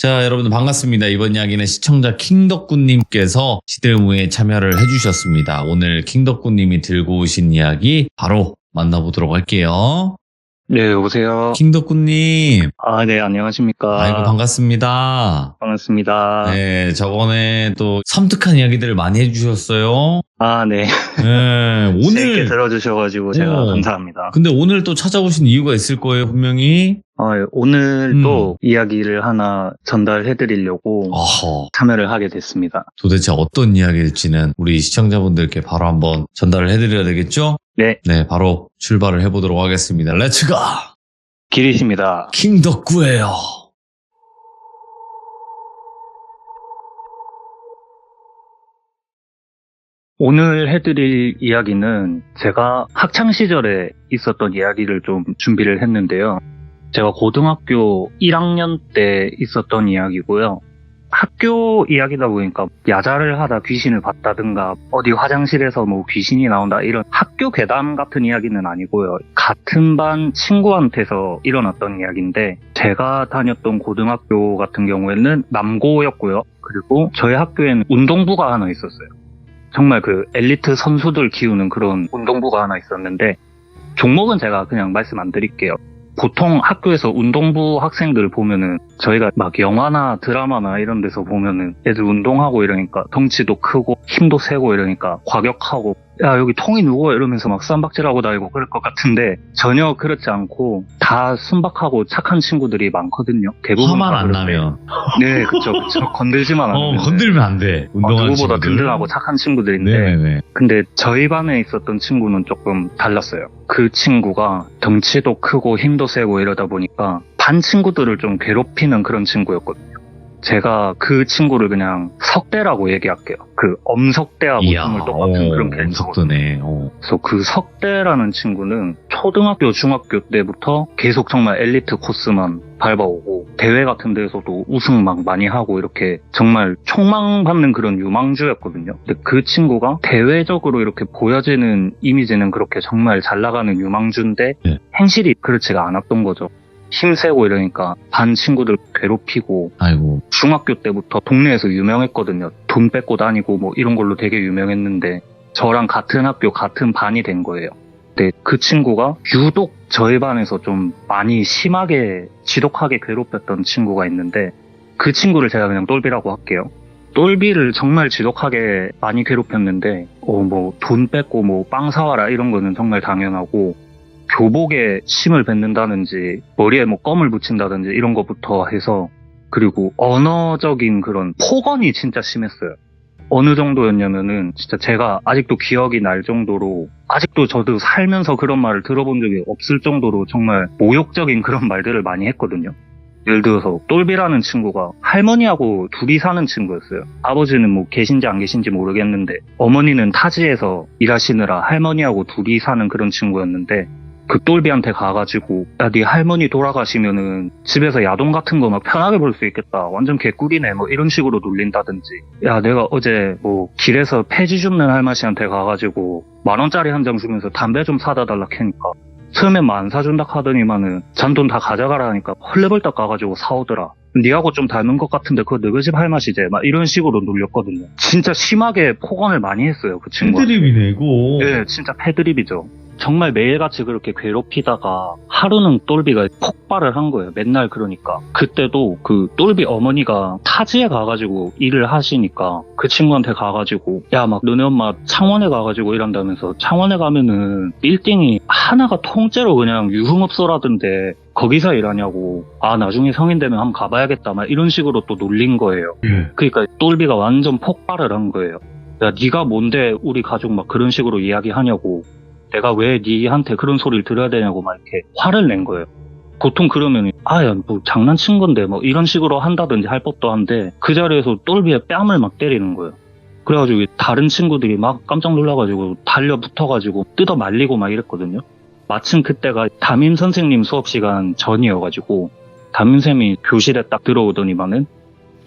자, 여러분들 반갑습니다. 이번 이야기는 시청자 킹덕구님께서 시들무에 참여를 해주셨습니다. 오늘 킹덕구님이 들고 오신 이야기 바로 만나보도록 할게요. 네, 여보세요. 킹덕구님. 네, 안녕하십니까. 아이고, 반갑습니다. 반갑습니다. 네, 저번에 또 섬뜩한 이야기들을 많이 해주셨어요. 네. 네, 재밌게 오늘. 들어주셔가지고 제가 감사합니다. 근데 오늘 또 찾아오신 이유가 있을 거예요, 분명히. 오늘 또 이야기를 하나 전달해드리려고 어허. 참여를 하게 됐습니다. 도대체 어떤 이야기일지는 우리 시청자분들께 바로 한번 전달을 해드려야 되겠죠? 네, 네, 바로 출발을 해보도록 하겠습니다. 렛츠가! 길이십니다. 킹덕구예요. 오늘 해드릴 이야기는 제가 학창시절에 있었던 이야기를 좀 준비를 했는데요. 제가 고등학교 1학년 때 있었던 이야기고요. 학교 이야기다 보니까 야자를 하다 귀신을 봤다든가 어디 화장실에서 뭐 귀신이 나온다 이런 학교 괴담 같은 이야기는 아니고요. 같은 반 친구한테서 일어났던 이야기인데 제가 다녔던 고등학교 같은 경우에는 남고였고요. 그리고 저희 학교에는 운동부가 하나 있었어요. 정말 그 엘리트 선수들 키우는 그런 운동부가 하나 있었는데 종목은 제가 그냥 말씀 안 드릴게요. 보통 학교에서 운동부 학생들 보면은 저희가 막 영화나 드라마나 이런 데서 보면은 애들 운동하고 이러니까 덩치도 크고 힘도 세고 이러니까 과격하고 야 여기 통이 누구야 이러면서 막 쌈박질하고 다니고 그럴 것 같은데 전혀 그렇지 않고 다 순박하고 착한 친구들이 많거든요. 대부분 화만 다 안 그런데. 나면. 네, 그쵸. 건들지만 않으면. 건들면 안 돼. 운동하는 누구보다 친구들. 든든하고 착한 친구들인데 네네네. 근데 저희 반에 있었던 친구는 조금 달랐어요. 그 친구가 덩치도 크고 힘도 세고 이러다 보니까 반 친구들을 좀 괴롭히는 그런 친구였거든요. 제가 그 친구를 그냥 석대라고 얘기할게요. 그 엄석대하고 정말 똑같은 그런 캐릭터거든요. 엄석대네. 그래서 그 석대라는 친구는 초등학교, 중학교 때부터 계속 정말 엘리트 코스만 밟아오고 대회 같은 데서도 우승 막 많이 하고 이렇게 정말 촉망받는 그런 유망주였거든요. 근데 그 친구가 대외적으로 이렇게 보여지는 이미지는 그렇게 정말 잘 나가는 유망주인데 네. 행실이 그렇지가 않았던 거죠. 힘세고 이러니까 반 친구들 괴롭히고 아이고. 중학교 때부터 동네에서 유명했거든요. 돈 뺏고 다니고 뭐 이런 걸로 되게 유명했는데 저랑 같은 학교 같은 반이 된 거예요. 근데 그 친구가 유독 저희 반에서 좀 많이 심하게 지독하게 괴롭혔던 친구가 있는데 그 친구를 제가 그냥 똘비라고 할게요. 똘비를 정말 지독하게 많이 괴롭혔는데 뭐 돈 뺏고 뭐 빵 사와라 이런 거는 정말 당연하고 교복에 침을 뱉는다든지 머리에 뭐 껌을 붙인다든지 이런 것부터 해서 그리고 언어적인 그런 폭언이 진짜 심했어요. 어느 정도였냐면은 진짜 제가 아직도 기억이 날 정도로 아직도 저도 살면서 그런 말을 들어본 적이 없을 정도로 정말 모욕적인 그런 말들을 많이 했거든요. 예를 들어서 똘비라는 친구가 할머니하고 둘이 사는 친구였어요. 아버지는 뭐 계신지 안 계신지 모르겠는데 어머니는 타지에서 일하시느라 할머니하고 둘이 사는 그런 친구였는데 그 똘비한테 가가지고 야, 네 할머니 돌아가시면은 집에서 야동 같은 거 막 편하게 볼 수 있겠다. 완전 개꿀이네. 뭐 이런 식으로 놀린다든지. 야, 내가 어제 뭐 길에서 폐지 줍는 할머니한테 가가지고 10,000원짜리 한 장 주면서 담배 좀 사다 달라 캐니까 처음엔 뭐 안 사준다 하더니만은 잔돈 다 가져가라 하니까 헐레벌떡 가가지고 사오더라. 니하고 좀 닮은 것 같은데 그거 너희 집 할 맛이지? 막 이런 식으로 놀렸거든요. 진짜 심하게 폭언을 많이 했어요, 그 친구가. 패드립이네, 이거. 네, 진짜 패드립이죠. 정말 매일같이 그렇게 괴롭히다가 하루는 똘비가 폭발을 한 거예요. 맨날 그러니까. 그때도 그 똘비 어머니가 타지에 가가지고 일을 하시니까 그 친구한테 가가지고 야, 막 너네 엄마 창원에 가가지고 일한다면서 창원에 가면은 빌딩이 하나가 통째로 그냥 유흥업소라던데 거기서 일하냐고. 아, 나중에 성인 되면 한번 가봐야겠다. 막 이런 식으로 또 놀린 거예요. 그러니까 똘비가 완전 폭발을 한 거예요. 야, 네가 뭔데 우리 가족 막 그런 식으로 이야기하냐고. 내가 왜 니한테 그런 소리를 들어야 되냐고 막 이렇게 화를 낸 거예요. 보통 그러면 야, 뭐 장난친 건데 뭐 이런 식으로 한다든지 할 법도 한데 그 자리에서 똘비의 뺨을 막 때리는 거예요. 그래가지고 다른 친구들이 막 깜짝 놀라가지고 달려붙어가지고 뜯어 말리고 막 이랬거든요. 마침 그때가 담임 선생님 수업 시간 전이어가지고 담임쌤이 교실에 딱 들어오더니만은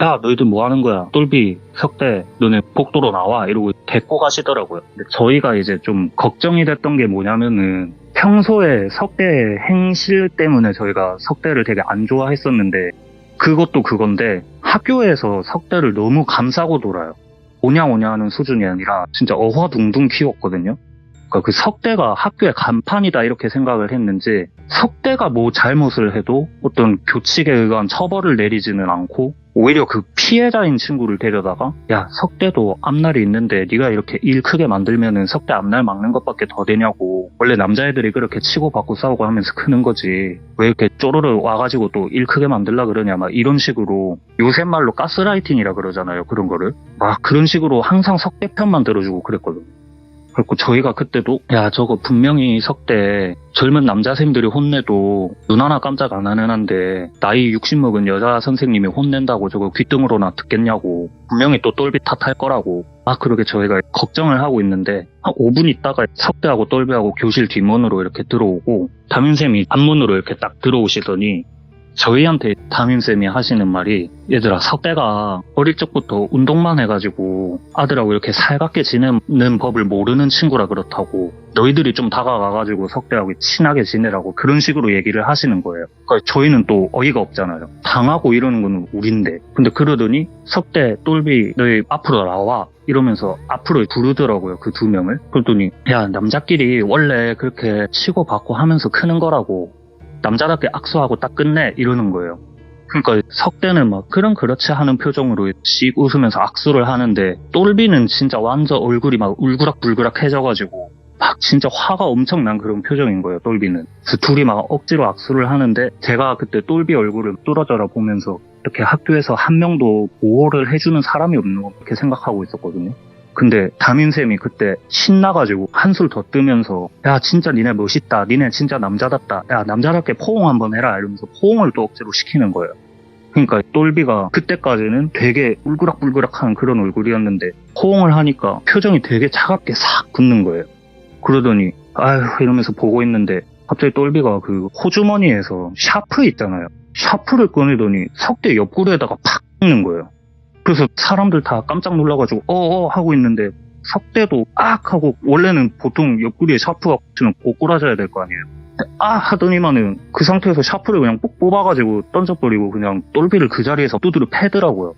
야, 너희들 뭐 하는 거야? 똘비, 석대, 너네 복도로 나와. 이러고 데리고 가시더라고요. 근데 저희가 이제 좀 걱정이 됐던 게 뭐냐면은 평소에 석대의 행실 때문에 저희가 석대를 되게 안 좋아했었는데 그것도 그건데 학교에서 석대를 너무 감싸고 돌아요. 오냐 오냐 하는 수준이 아니라 진짜 어화둥둥 키웠거든요. 그러니까 그 석대가 학교의 간판이다 이렇게 생각을 했는지 석대가 뭐 잘못을 해도 어떤 교칙에 의한 처벌을 내리지는 않고 오히려 그 피해자인 친구를 데려다가 야 석대도 앞날이 있는데 네가 이렇게 일 크게 만들면은 석대 앞날 막는 것밖에 더 되냐고 원래 남자애들이 그렇게 치고받고 싸우고 하면서 크는 거지 왜 이렇게 쪼르르 와가지고 또 일 크게 만들라 그러냐 막 이런 식으로 요새 말로 가스라이팅이라 그러잖아요 그런 거를 막 그런 식으로 항상 석대 편만 들어주고 그랬거든요. 그리고 저희가 그때도 야 저거 분명히 석대 젊은 남자쌤들이 혼내도 눈 하나 깜짝 안 하는 한데 나이 60 먹은 여자 선생님이 혼낸다고 저거 귓등으로나 듣겠냐고 분명히 또 똘비 탓할 거라고 막 그렇게 저희가 걱정을 하고 있는데 한 5분 있다가 석대하고 똘비하고 교실 뒷문으로 이렇게 들어오고 담임쌤이 앞문으로 이렇게 딱 들어오시더니 저희한테 담임쌤이 하시는 말이 얘들아 석대가 어릴 적부터 운동만 해가지고 아들하고 이렇게 살갑게 지내는 법을 모르는 친구라 그렇다고 너희들이 좀 다가가가지고 석대하고 친하게 지내라고 그런 식으로 얘기를 하시는 거예요. 그러니까 저희는 또 어이가 없잖아요. 당하고 이러는 건 우린데 근데 그러더니 석대 똘비 너희 앞으로 나와 이러면서 앞으로 부르더라고요. 그 2명을. 그러더니 야 남자끼리 원래 그렇게 치고받고 하면서 크는 거라고 남자답게 악수하고 딱 끝내 이러는 거예요. 그러니까 석대는 막 그렇지 하는 표정으로 씩 웃으면서 악수를 하는데 똘비는 진짜 완전 얼굴이 막 울그락불그락 해져가지고 막 진짜 화가 엄청난 그런 표정인 거예요. 똘비는. 그래서 둘이 막 억지로 악수를 하는데 제가 그때 똘비 얼굴을 뚫어져라 보면서 이렇게 학교에서 한 명도 보호를 해주는 사람이 없는 거 이렇게 생각하고 있었거든요. 근데 담임쌤이 그때 신나가지고 한술 더 뜨면서 야 진짜 니네 멋있다 니네 진짜 남자답다 야 남자답게 포옹 한번 해라 이러면서 포옹을 또 억지로 시키는 거예요. 그러니까 똘비가 그때까지는 되게 울그락불그락한 그런 얼굴이었는데 포옹을 하니까 표정이 되게 차갑게 싹 굳는 거예요. 그러더니 아휴 이러면서 보고 있는데 갑자기 똘비가 그 호주머니에서 샤프 있잖아요. 샤프를 꺼내더니 석대 옆구리에다가 팍 넣는 거예요. 그래서 사람들 다 깜짝 놀라가지고 어어 하고 있는데 석대도 악 하고 원래는 보통 옆구리에 샤프가 붙으면 꼬꾸라져야 될 거 아니에요. 아 하더니만은 그 상태에서 샤프를 그냥 뽁 뽑아가지고 던져버리고 그냥 똘비를 그 자리에서 두드려 패더라고요.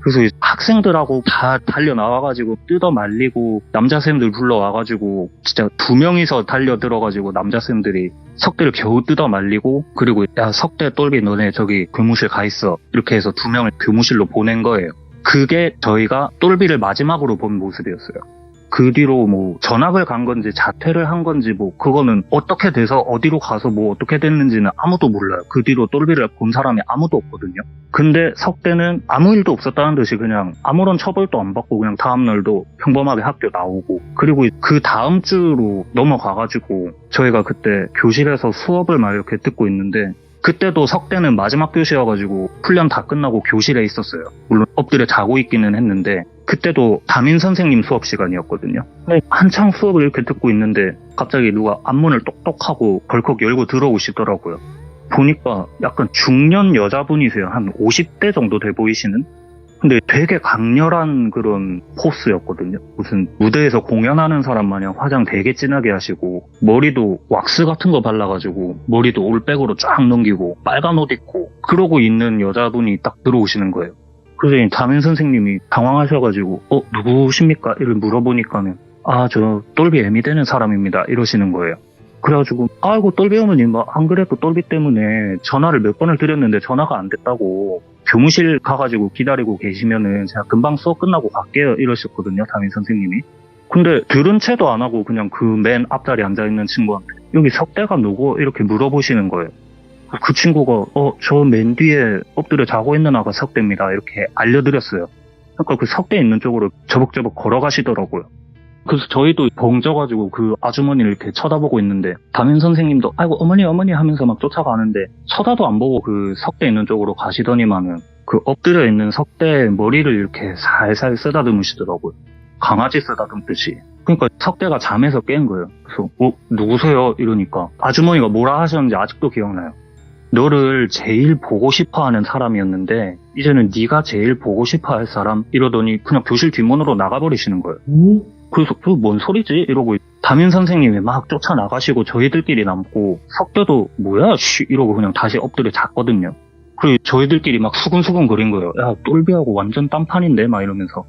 그래서 학생들하고 다 달려나와가지고 뜯어 말리고 남자쌤들 불러와가지고 진짜 2명이서 달려들어가지고 남자쌤들이 석대를 겨우 뜯어 말리고 그리고 야 석대 똘비 너네 저기 교무실 가 있어 이렇게 해서 2명을 교무실로 보낸 거예요. 그게 저희가 똘비를 마지막으로 본 모습이었어요. 그 뒤로 뭐 전학을 간 건지 자퇴를 한 건지 뭐 그거는 어떻게 돼서 어디로 가서 뭐 어떻게 됐는지는 아무도 몰라요. 그 뒤로 똘비를 본 사람이 아무도 없거든요. 근데 석대는 아무 일도 없었다는 듯이 그냥 아무런 처벌도 안 받고 그냥 다음날도 평범하게 학교 나오고 그리고 그 다음 주로 넘어가가지고 저희가 그때 교실에서 수업을 막 이렇게 듣고 있는데 그때도 석대는 마지막 교시여가지고 훈련 다 끝나고 교실에 있었어요. 물론 엎드려 자고 있기는 했는데 그때도 담임 선생님 수업 시간이었거든요. 한창 수업을 이렇게 듣고 있는데 갑자기 누가 앞문을 똑똑하고 벌컥 열고 들어오시더라고요. 보니까 약간 중년 여자분이세요. 한 50대 정도 돼 보이시는? 근데 되게 강렬한 그런 포스였거든요. 무슨 무대에서 공연하는 사람 마냥 화장 되게 진하게 하시고 머리도 왁스 같은 거 발라가지고 머리도 올백으로 쫙 넘기고 빨간 옷 입고 그러고 있는 여자분이 딱 들어오시는 거예요. 그래서 담임 선생님이 당황하셔가지고 누구십니까? 이를 물어보니까는 저 똘비 애미 되는 사람입니다 이러시는 거예요. 그래가지고 아이고 똘비 어머님 안 그래도 똘비 때문에 전화를 몇 번을 드렸는데 전화가 안 됐다고 교무실 가가지고 기다리고 계시면은 제가 금방 수업 끝나고 갈게요 이러셨거든요 담임 선생님이. 근데 들은 채도 안 하고 그냥 그 맨 앞자리에 앉아있는 친구한테 여기 석대가 누구? 이렇게 물어보시는 거예요. 그 친구가 저 맨 뒤에 엎드려 자고 있는 아가 석대입니다 이렇게 알려드렸어요. 그러니까 그 석대 있는 쪽으로 저벅저벅 걸어가시더라고요. 그래서 저희도 벙쪄가지고 그 아주머니를 이렇게 쳐다보고 있는데 담임 선생님도 아이고 어머니 하면서 막 쫓아가는데 쳐다도 안 보고 그 석대 있는 쪽으로 가시더니만은 그 엎드려 있는 석대 머리를 이렇게 살살 쓰다듬으시더라고요. 강아지 쓰다듬듯이. 그러니까 석대가 잠에서 깬 거예요. 그래서 누구세요? 이러니까 아주머니가 뭐라 하셨는지 아직도 기억나요. 너를 제일 보고 싶어하는 사람이었는데 이제는 네가 제일 보고 싶어할 사람 이러더니 그냥 교실 뒷문으로 나가버리시는 거예요. 그래서 뭔 소리지? 이러고 담임 선생님이 막 쫓아나가시고 저희들끼리 남고 석대도 뭐야? 쉬 이러고 그냥 다시 엎드려 잤거든요. 그리고 저희들끼리 막 수근수근 거린 거예요. 야, 똘비하고 완전 딴판인데? 막 이러면서.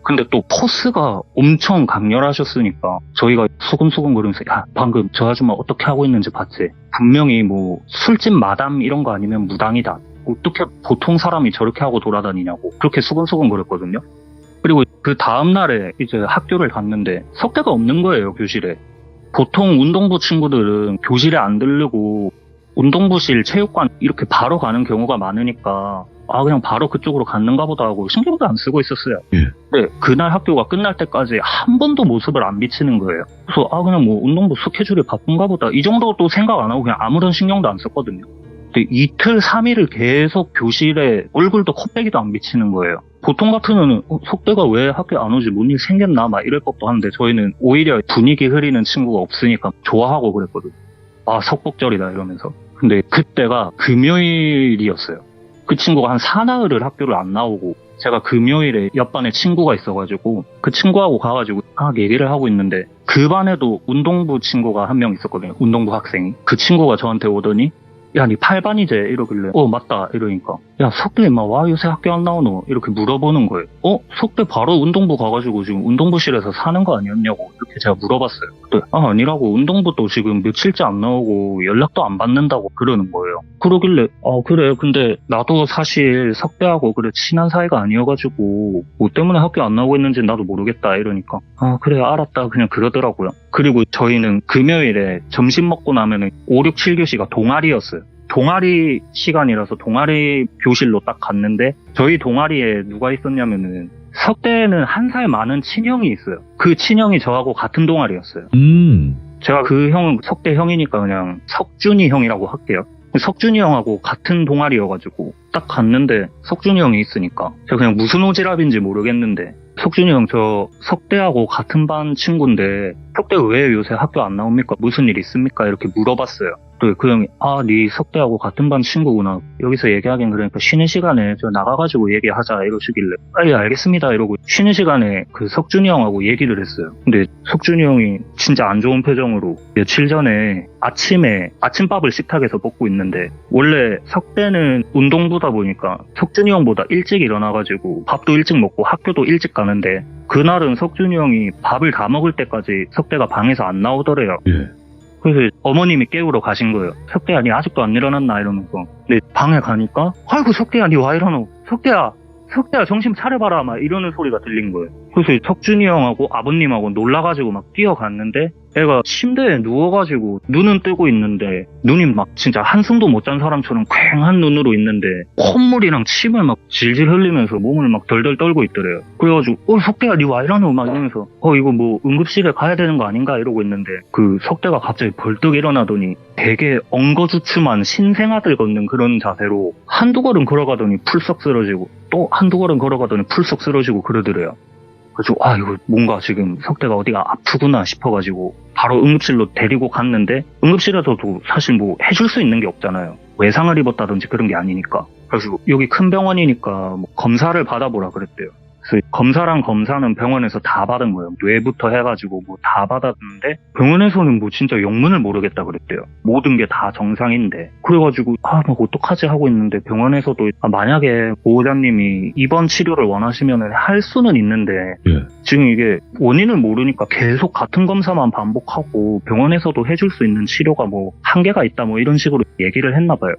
근데 또 포스가 엄청 강렬하셨으니까 저희가 수근수근 거리면서 야, 방금 저 아줌마 어떻게 하고 있는지 봤지? 분명히 뭐 술집 마담 이런 거 아니면 무당이다. 어떻게 보통 사람이 저렇게 하고 돌아다니냐고 그렇게 수근수근 거렸거든요. 그리고 그 다음날에 이제 학교를 갔는데 석대가 없는 거예요, 교실에. 보통 운동부 친구들은 교실에 안 들르고 운동부실, 체육관 이렇게 바로 가는 경우가 많으니까 아 그냥 바로 그쪽으로 갔는가 보다 하고 신경도 안 쓰고 있었어요. 예. 근데 그날 학교가 끝날 때까지 한 번도 모습을 안 비치는 거예요. 그래서 아 그냥 뭐 운동부 스케줄이 바쁜가 보다 이 정도도 생각 안 하고 그냥 아무런 신경도 안 썼거든요. 근데 이틀 3일을 계속 교실에 얼굴도 코빼기도 안 비치는 거예요. 보통 같으면 석대가 왜 학교에 안 오지? 뭔 일 생겼나? 막 이럴 법도 한데 저희는 오히려 분위기 흐리는 친구가 없으니까 좋아하고 그랬거든요. 아 석복절이다 이러면서. 근데 그때가 금요일이었어요. 그 친구가 한 사나흘을 학교를 안 나오고 제가 금요일에 옆반에 친구가 있어가지고 그 친구하고 가가지고 얘기를 하고 있는데 그 반에도 운동부 친구가 한 명 있었거든요. 운동부 학생이. 그 친구가 저한테 오더니 야, 니 8반이지? 이러길래 맞다. 이러니까 야, 석대 인마 와 요새 학교 안 나오노? 이렇게 물어보는 거예요. 석대 바로 운동부 가가지고 지금 운동부실에서 사는 거 아니었냐고 이렇게 제가 물어봤어요. 그때 아니라고 운동부도 지금 며칠째 안 나오고 연락도 안 받는다고 그러는 거예요. 그러길래 그래 근데 나도 사실 석대하고 그래 친한 사이가 아니어가지고 뭐 때문에 학교 안 나오고 있는지 나도 모르겠다 이러니까 그래 알았다 그냥 그러더라고요. 그리고 저희는 금요일에 점심 먹고 나면은 5, 6, 7교시가 동아리였어요. 동아리 시간이라서 동아리 교실로 딱 갔는데 저희 동아리에 누가 있었냐면은 석대에는 한 살 많은 친형이 있어요. 그 친형이 저하고 같은 동아리였어요. 제가 그 형은 석대 형이니까 그냥 석준이 형이라고 할게요. 석준이 형하고 같은 동아리여가지고 딱 갔는데 석준이 형이 있으니까 제가 그냥 무슨 오지랖인지 모르겠는데 석준이 형 저 석대하고 같은 반 친구인데 석대 왜 요새 학교 안 나옵니까? 무슨 일 있습니까? 이렇게 물어봤어요. 또 그 형이 네 석대하고 같은 반 친구구나. 여기서 얘기하긴 그러니까 쉬는 시간에 저 나가가지고 얘기하자 이러시길래 예 알겠습니다 이러고 쉬는 시간에 그 석준이 형하고 얘기를 했어요. 근데 석준이 형이 진짜 안 좋은 표정으로 며칠 전에 아침에 아침밥을 식탁에서 먹고 있는데 원래 석대는 운동부다 보니까 석준이 형보다 일찍 일어나가지고 밥도 일찍 먹고 학교도 일찍 가는데 그날은 석준이 형이 밥을 다 먹을 때까지 석대가 방에서 안 나오더래요. 예. 그래서 어머님이 깨우러 가신 거예요. 석대야, 니 아직도 안 일어났나? 이러면서. 근데 방에 가니까, 아이고, 석대야, 니 와 이러노? 석대야, 정신 차려봐라. 막 이러는 소리가 들린 거예요. 그래서 석준이 형하고 아버님하고 놀라가지고 막 뛰어갔는데, 애가 침대에 누워가지고 눈은 뜨고 있는데, 눈이 막 진짜 한숨도 못 잔 사람처럼 퀭한 눈으로 있는데, 콧물이랑 침을 막 질질 흘리면서 몸을 막 덜덜 떨고 있더래요. 그래가지고, 석대야, 니 와 이러노? 막 이러면서, 이거 뭐 응급실에 가야 되는 거 아닌가? 이러고 있는데, 그 석대가 갑자기 벌떡 일어나더니 되게 엉거주춤한 신생아들 걷는 그런 자세로 한두 걸음 걸어가더니 풀썩 쓰러지고, 또 한두 걸음 걸어가더니 풀썩 쓰러지고 그러더래요. 그래서 이거 뭔가 지금 석대가 어디가 아프구나 싶어가지고 바로 응급실로 데리고 갔는데 응급실에서도 사실 뭐 해줄 수 있는 게 없잖아요. 외상을 입었다든지 그런 게 아니니까. 그래서 여기 큰 병원이니까 뭐 검사를 받아보라 그랬대요. 그래서 검사랑 검사는 병원에서 다 받은 거예요. 뇌부터 해가지고 뭐 다 받았는데 병원에서는 뭐 진짜 영문을 모르겠다 그랬대요. 모든 게 다 정상인데. 그래가지고 뭐 어떡하지 하고 있는데 병원에서도 만약에 보호자님이 입원 치료를 원하시면 할 수는 있는데 예. 지금 이게 원인을 모르니까 계속 같은 검사만 반복하고 병원에서도 해줄 수 있는 치료가 뭐 한계가 있다 뭐 이런 식으로 얘기를 했나 봐요.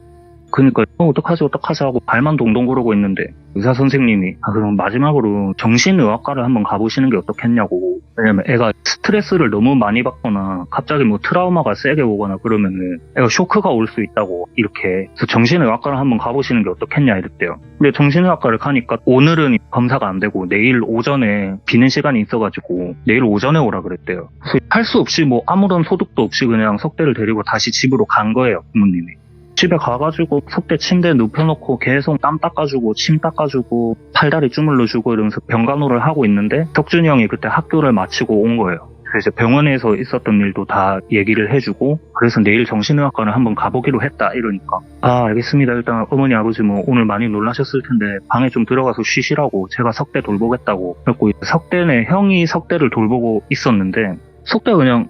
그러니까 어떡하지 하고 발만 동동 구르고 있는데 의사 선생님이 그럼 마지막으로 정신의학과를 한번 가보시는 게 어떻겠냐고. 왜냐면 애가 스트레스를 너무 많이 받거나 갑자기 뭐 트라우마가 세게 오거나 그러면은 애가 쇼크가 올 수 있다고 이렇게. 그래서 정신의학과를 한번 가보시는 게 어떻겠냐 이랬대요. 근데 정신의학과를 가니까 오늘은 검사가 안 되고 내일 오전에 비는 시간이 있어가지고 내일 오전에 오라 그랬대요. 그래서 할 수 없이 뭐 아무런 소득도 없이 그냥 석대를 데리고 다시 집으로 간 거예요, 부모님이. 집에 가가지고 석대 침대에 눕혀놓고 계속 땀 닦아주고 침 닦아주고 팔다리 주물러주고 이러면서 병간호를 하고 있는데 석준이 형이 그때 학교를 마치고 온 거예요. 그래서 병원에서 있었던 일도 다 얘기를 해주고 그래서 내일 정신의학과를 한번 가보기로 했다 이러니까 알겠습니다. 일단 어머니 아버지 뭐 오늘 많이 놀라셨을 텐데 방에 좀 들어가서 쉬시라고 제가 석대 돌보겠다고. 그래갖고 석대네 형이 석대를 돌보고 있었는데 석대가 그냥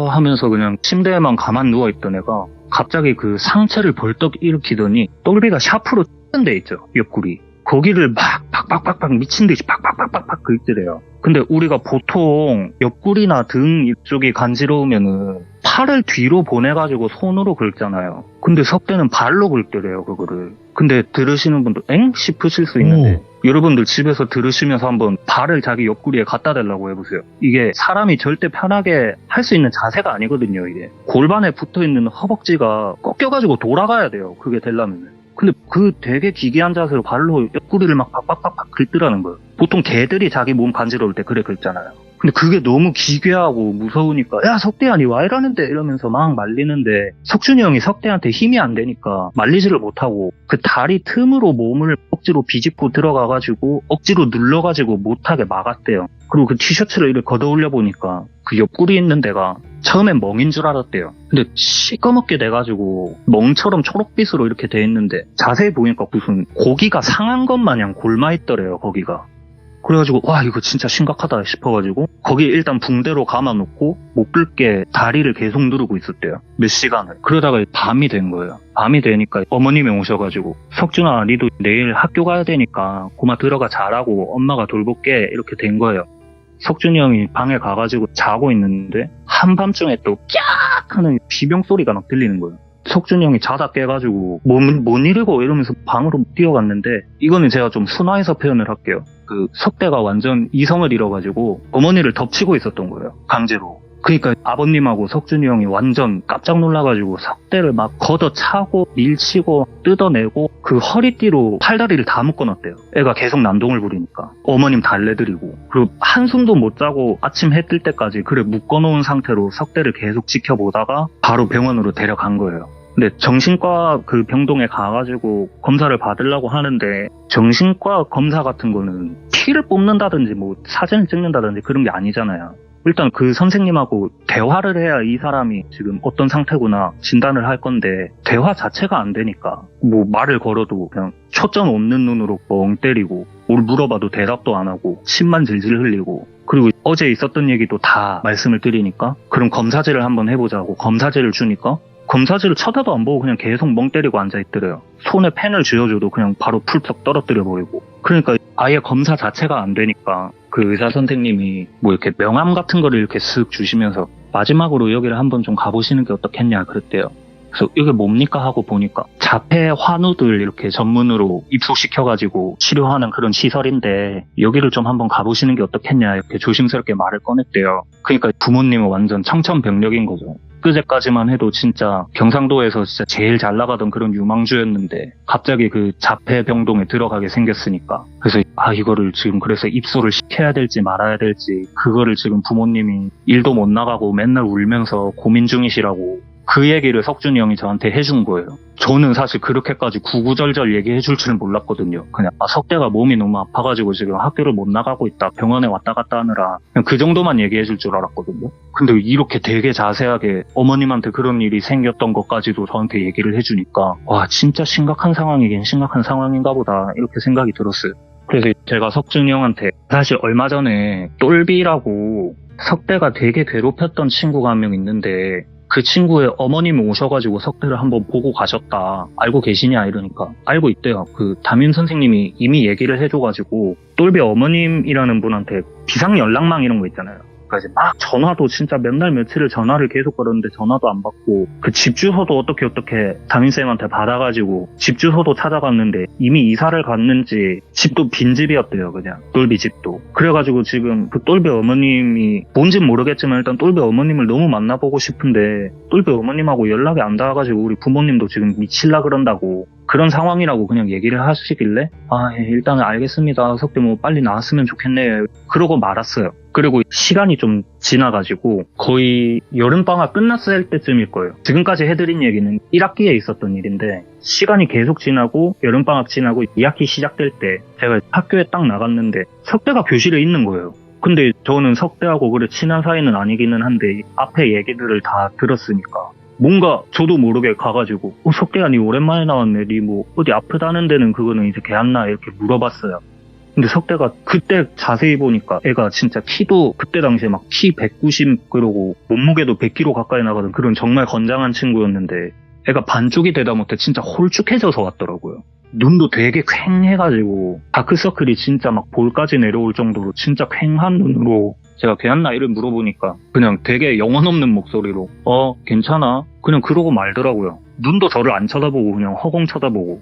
하면서 그냥 침대에만 가만 누워있던 애가 갑자기 그 상체를 벌떡 일으키더니 똘비가 샤프로 찌는 데 있죠, 옆구리. 거기를 막 팍팍팍팍 미친 듯이 팍팍팍팍팍 긁더래요. 근데 우리가 보통 옆구리나 등 이쪽이 간지러우면은 팔을 뒤로 보내가지고 손으로 긁잖아요. 근데 석대는 발로 긁더래요, 그거를. 근데 들으시는 분도 엥? 싶으실 수 있는데 여러분들 집에서 들으시면서 한번 발을 자기 옆구리에 갖다 대려고 해보세요. 이게 사람이 절대 편하게 할 수 있는 자세가 아니거든요, 이게. 골반에 붙어있는 허벅지가 꺾여가지고 돌아가야 돼요, 그게 되려면. 근데 그 되게 기괴한 자세로 발로 옆구리를 막 팍팍팍팍 긁더라는 거예요. 보통 개들이 자기 몸 간지러울 때 그래 긁잖아요. 근데 그게 너무 기괴하고 무서우니까 야 석대야 니 와 이러는데 이러면서 막 말리는데 석준이 형이 석대한테 힘이 안 되니까 말리지를 못하고 그 다리 틈으로 몸을 억지로 비집고 들어가가지고 억지로 눌러가지고 못하게 막았대요. 그리고 그 티셔츠를 이렇게 걷어올려 보니까 그 옆구리 있는 데가 처음엔 멍인 줄 알았대요. 근데 시꺼멓게 돼가지고 멍처럼 초록빛으로 이렇게 돼 있는데 자세히 보니까 무슨 고기가 상한 것 마냥 골마 있더래요, 거기가. 그래가지고 와 이거 진짜 심각하다 싶어가지고 거기 일단 붕대로 감아놓고 못 긁게 다리를 계속 누르고 있었대요, 몇 시간을. 그러다가 밤이 된 거예요. 밤이 되니까 어머님이 오셔가지고 석준아 니도 내일 학교 가야 되니까 고마 들어가 자라고 엄마가 돌볼게 이렇게 된 거예요. 석준이 형이 방에 가가지고 자고 있는데 한밤중에 또 깍 하는 비명 소리가 막 들리는 거예요. 석준이 형이 자다 깨가지고 뭔 일이고 이러면서 방으로 뛰어갔는데 이거는 제가 좀 순화해서 표현을 할게요. 그 석대가 완전 이성을 잃어가지고 어머니를 덮치고 있었던 거예요, 강제로. 그러니까 아버님하고 석준이 형이 완전 깜짝 놀라가지고 석대를 막 걷어차고 밀치고 뜯어내고 그 허리띠로 팔다리를 다 묶어놨대요. 애가 계속 난동을 부리니까. 어머님 달래드리고. 그리고 한숨도 못 자고 아침 해 뜰 때까지 그래 묶어놓은 상태로 석대를 계속 지켜보다가 바로 병원으로 데려간 거예요. 근데 정신과 그 병동에 가가지고 검사를 받으려고 하는데 정신과 검사 같은 거는 피를 뽑는다든지 뭐 사진을 찍는다든지 그런 게 아니잖아요. 일단 그 선생님하고 대화를 해야 이 사람이 지금 어떤 상태구나 진단을 할 건데 대화 자체가 안 되니까 뭐 말을 걸어도 그냥 초점 없는 눈으로 멍 때리고 뭘 물어봐도 대답도 안 하고 침만 질질 흘리고 그리고 어제 있었던 얘기도 다 말씀을 드리니까 그럼 검사지를 한번 해보자고 검사지를 주니까 검사지를 쳐다도 안 보고 그냥 계속 멍 때리고 앉아있더래요. 손에 펜을 쥐어줘도 그냥 바로 풀쩍 떨어뜨려버리고. 그러니까 아예 검사 자체가 안 되니까 그 의사 선생님이 뭐 이렇게 명함 같은 거를 이렇게 쓱 주시면서 마지막으로 여기를 한번 좀 가보시는 게 어떻겠냐 그랬대요. 그래서 이게 뭡니까 하고 보니까 자폐 환우들 이렇게 전문으로 입소시켜가지고 치료하는 그런 시설인데 여기를 좀 한번 가보시는 게 어떻겠냐 이렇게 조심스럽게 말을 꺼냈대요. 그러니까 부모님은 완전 청천벽력인 거죠. 그제까지만 해도 진짜 경상도에서 진짜 제일 잘 나가던 그런 유망주였는데 갑자기 그 자폐병동에 들어가게 생겼으니까 그래서 이거를 지금 그래서 입소를 시켜야 될지 말아야 될지 그거를 지금 부모님이 일도 못 나가고 맨날 울면서 고민 중이시라고 그 얘기를 석준이 형이 저한테 해준 거예요. 저는 사실 그렇게까지 구구절절 얘기해 줄 줄은 몰랐거든요. 그냥 석대가 몸이 너무 아파가지고 지금 학교를 못 나가고 있다. 병원에 왔다 갔다 하느라 그냥 그 정도만 얘기해 줄 줄 알았거든요. 근데 이렇게 되게 자세하게 어머님한테 그런 일이 생겼던 것까지도 저한테 얘기를 해주니까 와 진짜 심각한 상황이긴 심각한 상황인가 보다 이렇게 생각이 들었어요. 그래서 제가 석준이 형한테 사실 얼마 전에 똘비라고 석대가 되게 괴롭혔던 친구가 한 명 있는데 그 친구의 어머님이 오셔가지고 석대를 한번 보고 가셨다. 알고 계시냐 이러니까 알고 있대요. 그 담임 선생님이 이미 얘기를 해줘가지고 똘비 어머님이라는 분한테 비상 연락망 이런 거 있잖아요. 그래서 막 전화도 진짜 몇 날 며칠을 전화를 계속 걸었는데 전화도 안 받고 그 집 주소도 어떻게 담임쌤한테 받아가지고 집 주소도 찾아갔는데 이미 이사를 갔는지 집도 빈집이었대요. 그냥 똘비 집도. 그래가지고 지금 그 똘비 어머님이 뭔진 모르겠지만 일단 똘비 어머님을 너무 만나보고 싶은데 똘비 어머님하고 연락이 안 닿아가지고 우리 부모님도 지금 미칠라 그런다고 그런 상황이라고 그냥 얘기를 하시길래 일단 알겠습니다. 석대 뭐 빨리 나왔으면 좋겠네요. 그러고 말았어요. 그리고 시간이 좀 지나가지고 거의 여름방학 끝났을 때쯤일 거예요. 지금까지 해드린 얘기는 1학기에 있었던 일인데 시간이 계속 지나고 여름방학 지나고 2학기 시작될 때 제가 학교에 딱 나갔는데 석대가 교실에 있는 거예요. 근데 저는 석대하고 그래 친한 사이는 아니기는 한데 앞에 얘기들을 다 들었으니까 뭔가 저도 모르게 가가지고 석대야 니 오랜만에 나왔네. 니 뭐 어디 아프다는 데는 그거는 이제 걔안나 이렇게 물어봤어요. 근데 석대가 그때 자세히 보니까 애가 진짜 키도 그때 당시에 막 키 190 그러고 몸무게도 100kg 가까이 나가던 그런 정말 건장한 친구였는데 애가 반쪽이 되다 못해 진짜 홀쭉해져서 왔더라고요. 눈도 되게 퀭해가지고 다크서클이 진짜 막 볼까지 내려올 정도로 진짜 퀭한 눈으로 제가 걔한 나이를 물어보니까 그냥 되게 영혼 없는 목소리로 괜찮아? 그냥 그러고 말더라고요. 눈도 저를 안 쳐다보고 그냥 허공 쳐다보고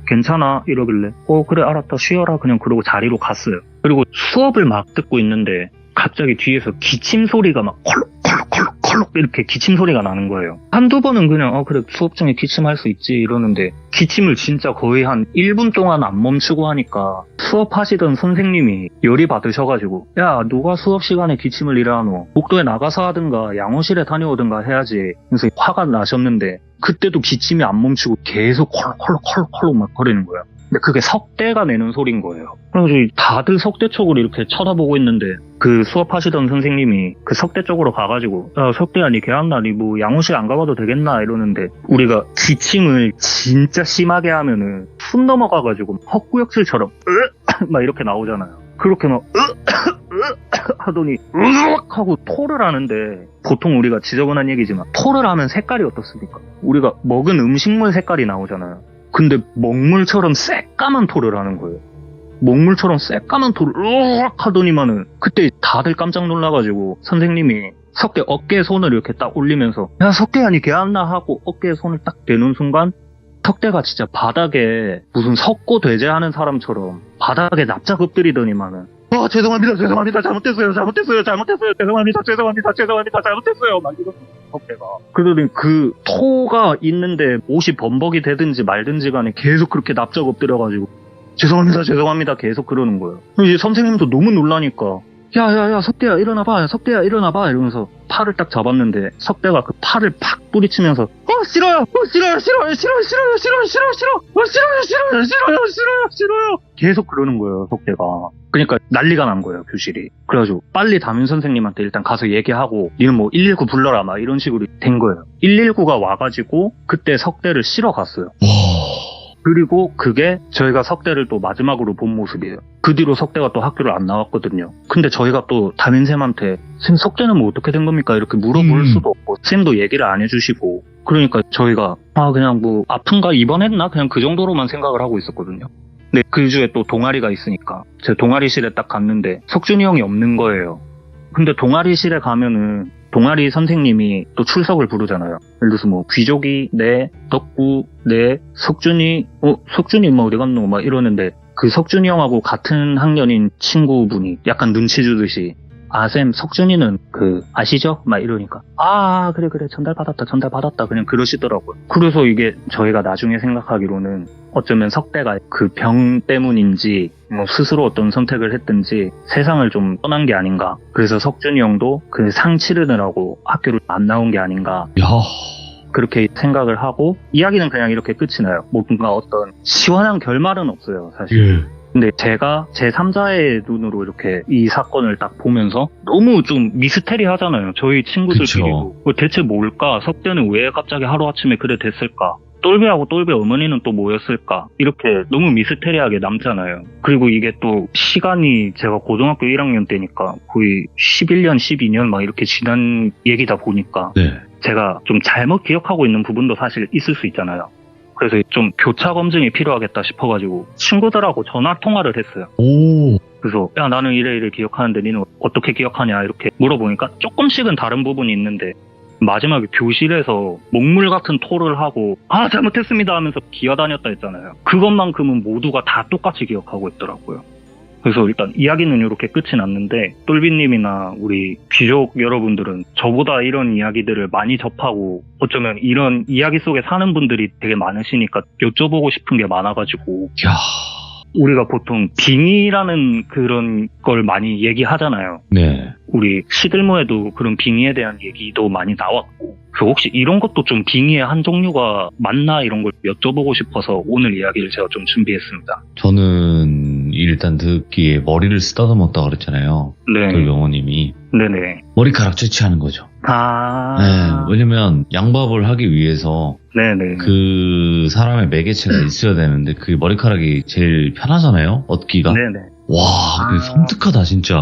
괜찮아? 이러길래 그래 알았다 쉬어라 그냥 그러고 자리로 갔어요. 그리고 수업을 막 듣고 있는데 갑자기 뒤에서 기침 소리가 막 콜록콜록콜록 이렇게 기침 소리가 나는 거예요. 한두 번은 그냥 그래 수업 중에 기침할 수 있지 이러는데 기침을 진짜 거의 한 1분 동안 안 멈추고 하니까 수업하시던 선생님이 열이 받으셔가지고 야 누가 수업 시간에 기침을 이래 하노? 복도에 나가서 하든가 양호실에 다녀오든가 해야지. 그래서 화가 나셨는데 그때도 기침이 안 멈추고 계속 콜록콜록콜록 막 거리는 거예요. 근데 그게 석대가 내는 소리인 거예요. 그래서 다들 석대 쪽으로 이렇게 쳐다보고 있는데 그 수업하시던 선생님이 그 석대 쪽으로 가가지고 야 석대 아니 걔한나니 뭐 양호실 안 가봐도 되겠나 이러는데 우리가 기침을 진짜 심하게 하면은 숨 넘어가가지고 헛구역질처럼 막 이렇게 나오잖아요. 그렇게 막 하더니 하고 토를 하는데 보통 우리가 지저분한 얘기지만 토를 하면 색깔이 어떻습니까? 우리가 먹은 음식물 색깔이 나오잖아요. 근데 먹물처럼 새까만 토를 하는 거예요. 먹물처럼 새까만 토를 하더니만은 그때 다들 깜짝 놀라가지고 선생님이 석대 어깨에 손을 이렇게 딱 올리면서 야 석대 아니 걔안나 하고 어깨에 손을 딱 대는 순간 석대가 진짜 바닥에 무슨 석고 대제하는 사람처럼 바닥에 납작 엎드리더니만은 죄송합니다 잘못했어요 잘못했어요 막 이러고 석대가 그러더니 그 토가 있는데 옷이 범벅이 되든지 말든지 간에 계속 그렇게 납작 엎드려가지고 죄송합니다 계속 그러는 거예요. 이제 선생님도 너무 놀라니까 야 석대야 일어나봐 이러면서 팔을 딱 잡았는데 석대가 그 팔을 팍 뿌리치면서 싫어요 계속 그러는 거예요 석대가. 그러니까 난리가 난 거예요 교실이. 그래가지고 빨리 담임 선생님한테 일단 가서 얘기하고 니는 뭐 119 불러라 막 이런 식으로 된 거예요. 119가 와가지고 그때 석대를 실어 갔어요. 그리고 그게 저희가 석대를 또 마지막으로 본 모습이에요. 그 뒤로 석대가 또 학교를 안 나왔거든요. 근데 저희가 또 담임쌤한테 쌤 석대는 뭐 어떻게 된 겁니까? 이렇게 물어볼 수도 없고 쌤도 얘기를 안 해주시고 그러니까 저희가 그냥 뭐 아픈가 입원했나? 그냥 그 정도로만 생각을 하고 있었거든요. 근데 그 주에 또 동아리가 있으니까 제 동아리실에 딱 갔는데 석준이 형이 없는 거예요. 근데 동아리실에 가면은 동아리 선생님이 또 출석을 부르잖아요. 예를 들어서 뭐 귀족이 네, 덕구 네, 석준이 석준이 뭐 어디 갔노 막 이러는데 그 석준이 형하고 같은 학년인 친구분이 약간 눈치 주듯이 쌤 석준이는 그 아시죠? 막 이러니까 그래 전달받았다 그냥 그러시더라고요. 그래서 이게 저희가 나중에 생각하기로는 어쩌면 석대가 그 병 때문인지 뭐 스스로 어떤 선택을 했든지 세상을 좀 떠난 게 아닌가. 그래서 석준이 형도 그 상 치르느라고 학교를 안 나온 게 아닌가. 그렇게 생각을 하고 이야기는 그냥 이렇게 끝이 나요. 뭔가 어떤 시원한 결말은 없어요 사실. 근데 제가 제3자의 눈으로 이렇게 이 사건을 딱 보면서 너무 좀 미스테리하잖아요. 저희 친구들끼리도. 대체 뭘까? 석대는 왜 갑자기 하루아침에 그래 됐을까? 똘비하고 똘비 어머니는 또 뭐였을까? 이렇게 너무 미스테리하게 남잖아요. 그리고 이게 또 시간이 제가 고등학교 1학년 때니까 거의 11년, 12년 막 이렇게 지난 얘기다 보니까 제가 좀 잘못 기억하고 있는 부분도 사실 있을 수 있잖아요. 그래서 좀 교차 검증이 필요하겠다 싶어가지고 친구들하고 전화 통화를 했어요. 그래서 야 나는 이래 기억하는데 니는 어떻게 기억하냐 이렇게 물어보니까 조금씩은 다른 부분이 있는데 마지막에 교실에서 먹물 같은 토를 하고 잘못했습니다 하면서 기어다녔다 했잖아요. 그것만큼은 모두가 다 똑같이 기억하고 있더라고요. 그래서 일단 이야기는 이렇게 끝이 났는데 똘비님이나 우리 귀족 여러분들은 저보다 이런 이야기들을 많이 접하고 어쩌면 이런 이야기 속에 사는 분들이 되게 많으시니까 여쭤보고 싶은 게 많아가지고 우리가 보통 빙의라는 그런 걸 많이 얘기하잖아요. 우리 시들모에도 그런 빙의에 대한 얘기도 많이 나왔고 그래서 혹시 이런 것도 좀 빙의의 한 종류가 맞나 이런 걸 여쭤보고 싶어서 오늘 이야기를 제가 좀 준비했습니다. 저는 일단 듣기에 머리를 쓰다듬었다 그랬잖아요. 그 영호님이. 네네. 머리카락 채취하는 거죠. 왜냐면 양밥을 하기 위해서 그 사람의 매개체가 있어야 되는데 그 머리카락이 제일 편하잖아요. 얻기가. 와, 근데 섬뜩하다, 진짜.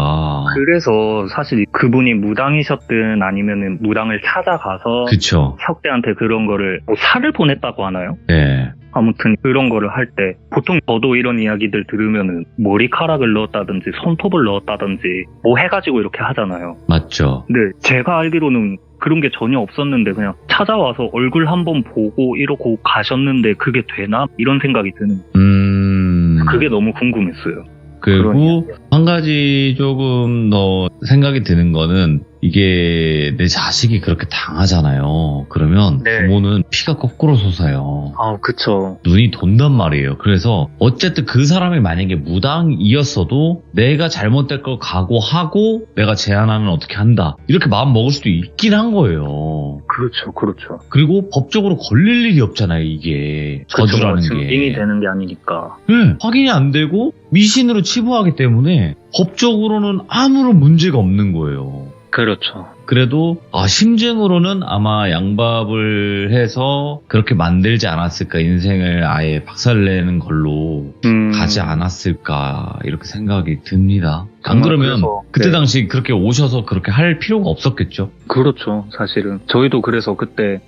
그래서 사실 그분이 무당이셨든 아니면은 무당을 찾아가서 그쵸. 석대한테 그런 거를 뭐 살을 보냈다고 하나요? 네. 아무튼 그런 거를 할 때 보통 저도 이런 이야기들 들으면은 머리카락을 넣었다든지 손톱을 넣었다든지 뭐 해가지고 이렇게 하잖아요. 맞죠. 근데 제가 알기로는 그런 게 전혀 없었는데 그냥 찾아와서 얼굴 한번 보고 이러고 가셨는데 그게 되나? 이런 생각이 드는 그게 너무 궁금했어요. 그리고 한 가지 조금 더 생각이 드는 거는 이게 내 자식이 그렇게 당하잖아요. 그러면 네. 부모는 피가 거꾸로 솟아요. 아, 그쵸. 눈이 돈단 말이에요. 그래서 어쨌든 그 사람이 만약에 무당이었어도 내가 잘못될 걸 각오하고 내가 제안하면 어떻게 한다. 이렇게 마음 먹을 수도 있긴 한 거예요. 그렇죠, 그렇죠. 그리고 법적으로 걸릴 일이 없잖아요, 이게. 저주라는 게. 증빙이 되는 게 아니니까. 네, 확인이 안 되고 미신으로 치부하기 때문에 법적으로는 아무런 문제가 없는 거예요. 그렇죠. 그래도 심증으로는 아마 양밥을 해서 그렇게 만들지 않았을까, 인생을 아예 박살내는 걸로 가지 않았을까 이렇게 생각이 듭니다. 안 그러면 그때 당시 그렇게 오셔서 그렇게 할 필요가 없었겠죠. 그렇죠. 사실은 저희도 그래서 그때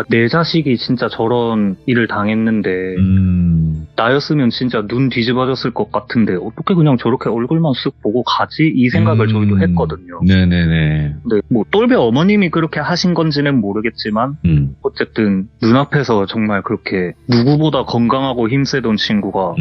내 자식이 진짜 저런 일을 당했는데 나였으면 진짜 눈 뒤집어졌을 것 같은데 어떻게 그냥 저렇게 얼굴만 쓱 보고 가지? 이 생각을 저희도 했거든요. 네네네. 근데 뭐 똘비 어머님이 그렇게 하신 건지는 모르겠지만 어쨌든 눈앞에서 정말 그렇게 누구보다 건강하고 힘세던 친구가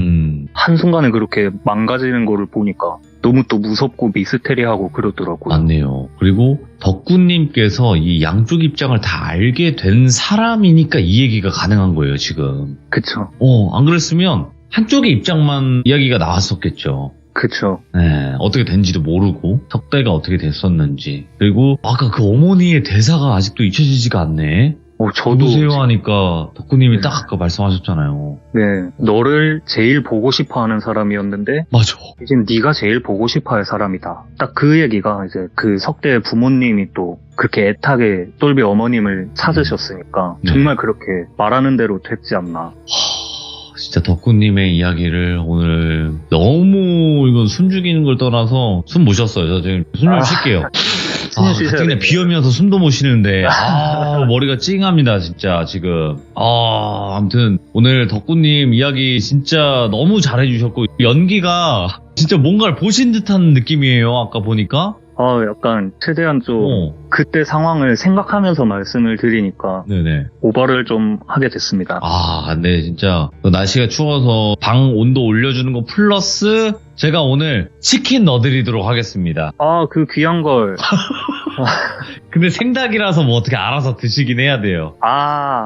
한순간에 그렇게 망가지는 거를 보니까 너무 또 무섭고 미스테리하고 그러더라고요. 맞네요. 그리고 덕구님께서 이 양쪽 입장을 다 알게 된 사람이니까 이 얘기가 가능한 거예요, 지금. 그쵸. 안 그랬으면 한쪽의 입장만 이야기가 나왔었겠죠. 그쵸. 네, 어떻게 된지도 모르고 석대가 어떻게 됐었는지. 그리고 아까 그 어머니의 대사가 아직도 잊혀지지가 않네. 저도 누구세요 하니까 덕구님이 딱 아까 말씀하셨잖아요. 네, 너를 제일 보고 싶어하는 사람이었는데 맞아. 이제 네가 제일 보고 싶어할 사람이다. 딱 그 얘기가 이제 그 석대의 부모님이 또 그렇게 애타게 똘비 어머님을 찾으셨으니까 정말 그렇게 말하는 대로 됐지 않나. 진짜 덕구님의 이야기를 오늘 너무 이건 숨 죽이는 걸 떠나서 숨 못 쉬었어요. 저 지금 숨 좀 쉴게요. 그냥 비염이어서 숨도 못 쉬는데 머리가 찡합니다 진짜 지금. 아무튼 오늘 덕구님 이야기 진짜 너무 잘해주셨고 연기가 진짜 뭔가를 보신 듯한 느낌이에요. 아까 보니까. 약간 최대한 좀 그때 상황을 생각하면서 말씀을 드리니까 네네. 오버를 좀 하게 됐습니다. 네, 진짜 날씨가 추워서 방 온도 올려주는 거 플러스 제가 오늘 치킨 넣어드리도록 하겠습니다. 그 귀한 걸. 근데 생닭이라서 뭐 어떻게 알아서 드시긴 해야 돼요.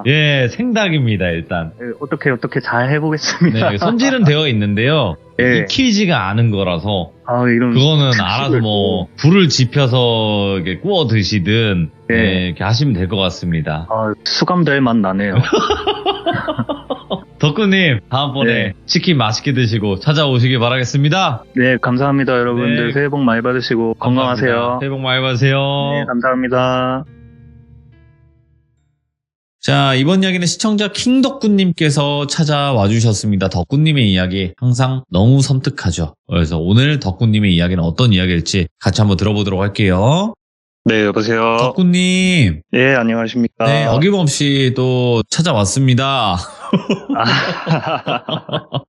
예, 생닭입니다 일단. 어떻게 잘 해보겠습니다. 네, 손질은 되어 있는데요. 익히지가 않은 거라서 이런 그거는 알아서 뭐 불을 지펴서 이렇게 구워 드시든 이렇게 하시면 될 것 같습니다. 수감될 맛 나네요. 덕구님 다음번에 치킨 맛있게 드시고 찾아오시길 바라겠습니다. 네, 감사합니다 여러분들. 새해 복 많이 받으시고 건강하세요. 새해 복 많이 받으세요. 네, 감사합니다. 자, 이번 이야기는 시청자 킹덕구님께서 찾아와 주셨습니다. 덕구님의 이야기 항상 너무 섬뜩하죠. 그래서 오늘 덕구님의 이야기는 어떤 이야기일지 같이 한번 들어보도록 할게요. 네, 여보세요. 덕구님. 예, 안녕하십니까. 네, 어김없이 또 찾아왔습니다.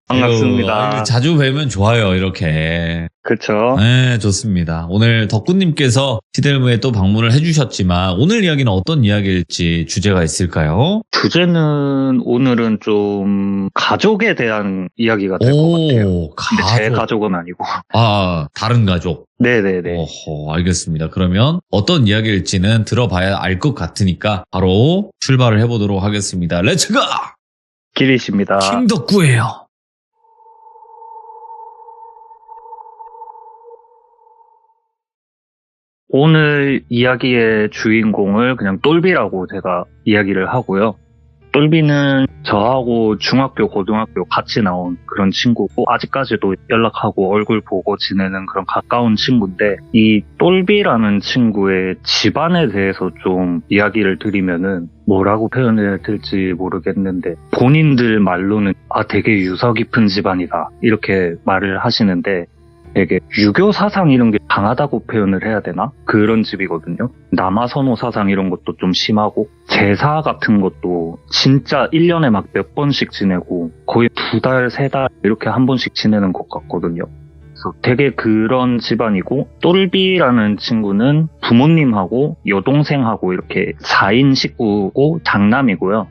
반갑습니다. 자주 뵈면 좋아요, 이렇게. 그쵸. 네, 좋습니다. 오늘 덕구님께서 시델무에 또 방문을 해주셨지만 오늘 이야기는 어떤 이야기일지 주제가 있을까요? 주제는 오늘은 좀 가족에 대한 이야기가 될 것 같아요. 근데 제 가족은 아니고. 다른 가족. 네네네. 알겠습니다. 그러면 어떤 이야기일지는 들어봐야 알 것 같으니까 바로 출발을 해보도록 하겠습니다. 렛츠고! 기리십니다. 킹덕구예요. 오늘 이야기의 주인공을 그냥 똘비라고 제가 이야기를 하고요. 똘비는 저하고 중학교, 고등학교 같이 나온 그런 친구고 아직까지도 연락하고 얼굴 보고 지내는 그런 가까운 친구인데 이 똘비라는 친구의 집안에 대해서 좀 이야기를 드리면은 뭐라고 표현해야 될지 모르겠는데 본인들 말로는 되게 유서 깊은 집안이다 이렇게 말을 하시는데 되게 유교 사상 이런 게 강하다고 표현을 해야 되나? 그런 집이거든요. 남아선호 사상 이런 것도 좀 심하고 제사 같은 것도 진짜 1년에 막 몇 번씩 지내고 거의 2달, 3달 이렇게 한 번씩 지내는 것 같거든요. 그래서 되게 그런 집안이고 똘비라는 친구는 부모님하고 여동생하고 이렇게 4인 식구고 장남이고요.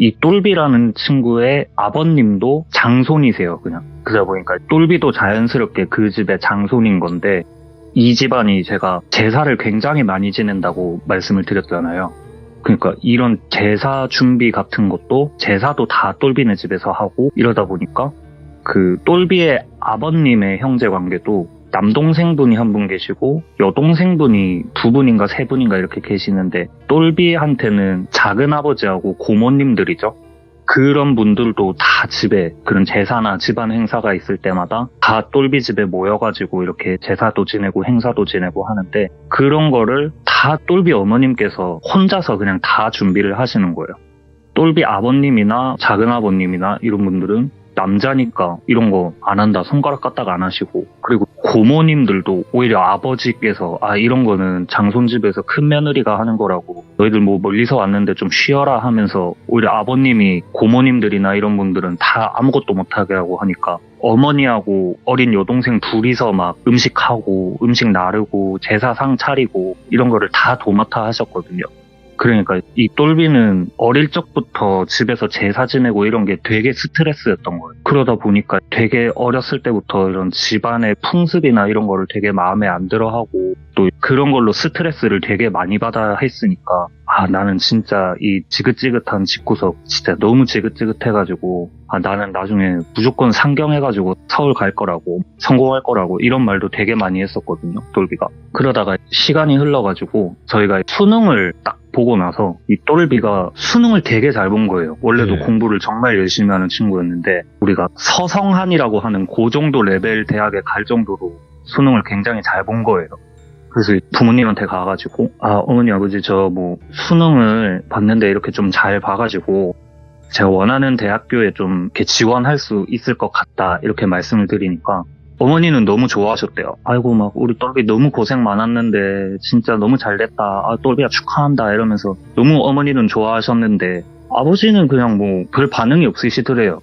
이 똘비라는 친구의 아버님도 장손이세요, 그냥. 그러다 보니까 똘비도 자연스럽게 그 집의 장손인 건데 이 집안이 제가 제사를 굉장히 많이 지낸다고 말씀을 드렸잖아요. 그러니까 이런 제사 준비 같은 것도 제사도 다 똘비네 집에서 하고 이러다 보니까 그 똘비의 아버님의 형제 관계도 남동생분이 한 분 계시고 여동생분이 2분인가 3분인가 이렇게 계시는데 똘비한테는 작은아버지하고 고모님들이죠. 그런 분들도 다 집에 그런 제사나 집안 행사가 있을 때마다 다 똘비 집에 모여가지고 이렇게 제사도 지내고 행사도 지내고 하는데 그런 거를 다 똘비 어머님께서 혼자서 그냥 다 준비를 하시는 거예요. 똘비 아버님이나 작은아버님이나 이런 분들은 남자니까 이런 거 안 한다, 손가락 까딱 안 하시고, 그리고 고모님들도 오히려 아버지께서 이런 거는 장손집에서 큰 며느리가 하는 거라고 너희들 뭐 멀리서 왔는데 좀 쉬어라 하면서 오히려 아버님이 고모님들이나 이런 분들은 다 아무것도 못하게 하고 하니까 어머니하고 어린 여동생 둘이서 막 음식하고 음식 나르고 제사상 차리고 이런 거를 다 도맡아 하셨거든요. 그러니까 이 똘비는 어릴 적부터 집에서 제사 지내고 이런 게 되게 스트레스였던 거예요. 그러다 보니까 되게 어렸을 때부터 이런 집안의 풍습이나 이런 거를 되게 마음에 안 들어하고 또 그런 걸로 스트레스를 되게 많이 받아 했으니까 나는 진짜 이 지긋지긋한 집구석 진짜 너무 지긋지긋해가지고 나는 나중에 무조건 상경해가지고 서울 갈 거라고 성공할 거라고 이런 말도 되게 많이 했었거든요, 똘비가. 그러다가 시간이 흘러가지고 저희가 수능을 딱 보고 나서 이 똘비가 수능을 되게 잘 본 거예요. 원래도 공부를 정말 열심히 하는 친구였는데 우리가 서성한이라고 하는 그 정도 레벨 대학에 갈 정도로 수능을 굉장히 잘 본 거예요. 그래서 부모님한테 가가지고 어머니 아버지 저 뭐 수능을 봤는데 이렇게 좀 잘 봐가지고 제가 원하는 대학교에 좀 이렇게 지원할 수 있을 것 같다 이렇게 말씀을 드리니까 어머니는 너무 좋아하셨대요. 아이고 막 우리 똘비 너무 고생 많았는데 진짜 너무 잘됐다. 똘비야 축하한다 이러면서 너무 어머니는 좋아하셨는데 아버지는 그냥 뭐 별 반응이 없으시더래요.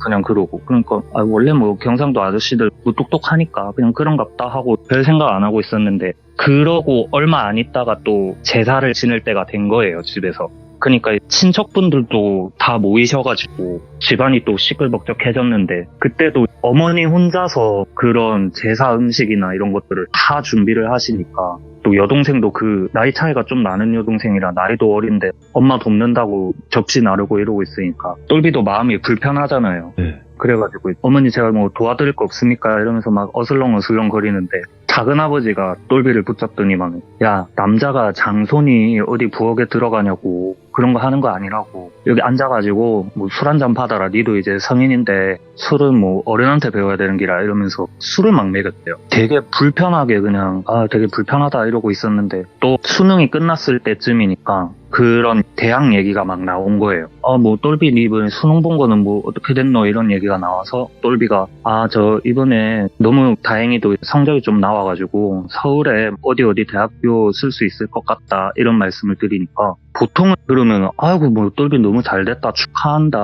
그냥 그러고. 그러니까 원래 뭐 경상도 아저씨들 뭐 똑똑하니까 그냥 그런갑다 하고 별 생각 안 하고 있었는데 그러고 얼마 안 있다가 또 제사를 지낼 때가 된 거예요, 집에서. 그러니까 친척분들도 다 모이셔가지고 집안이 또 시끌벅적해졌는데 그때도 어머니 혼자서 그런 제사 음식이나 이런 것들을 다 준비를 하시니까 또 여동생도 그 나이 차이가 좀 나는 여동생이라 나이도 어린데 엄마 돕는다고 접시 나르고 이러고 있으니까 똘비도 마음이 불편하잖아요. 그래가지고 어머니 제가 뭐 도와드릴 거 없습니까? 이러면서 막 어슬렁어슬렁 거리는데 작은아버지가 똘비를 붙잡더니만 야 남자가 장손이 어디 부엌에 들어가냐고 그런 거 하는 거 아니라고 여기 앉아가지고 뭐 술 한잔 받아라 니도 이제 성인인데 술은 뭐 어른한테 배워야 되는 기라 이러면서 술을 막 먹였대요. 되게 불편하게 그냥 되게 불편하다 이러고 있었는데 또 수능이 끝났을 때쯤이니까 그런 대학 얘기가 막 나온 거예요. 뭐 똘비 니 이번에 수능 본 거는 뭐 어떻게 됐노 이런 얘기가 나와서 똘비가 저 이번에 너무 다행히도 성적이 좀 나와가지고 서울에 어디 대학교 쓸 수 있을 것 같다 이런 말씀을 드리니까 보통은 그러면 아이고 뭐 똘비 너무 잘됐다 축하한다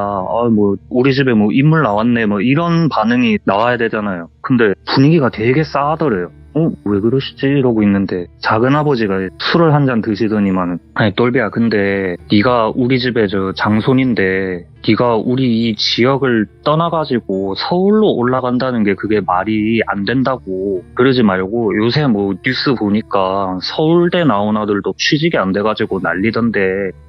뭐 우리 집에 뭐 인물 나왔네 뭐 이런 반응이 나와야 되잖아요. 근데 분위기가 되게 싸하더래요. 왜 그러시지? 이러고 있는데 작은아버지가 술을 한 잔 드시더니만 아니 똘비야 근데 네가 우리 집에 저 장손인데 네가 우리 이 지역을 떠나가지고 서울로 올라간다는 게 그게 말이 안 된다고 그러지 말고 요새 뭐 뉴스 보니까 서울대 나온 아들도 취직이 안 돼가지고 난리던데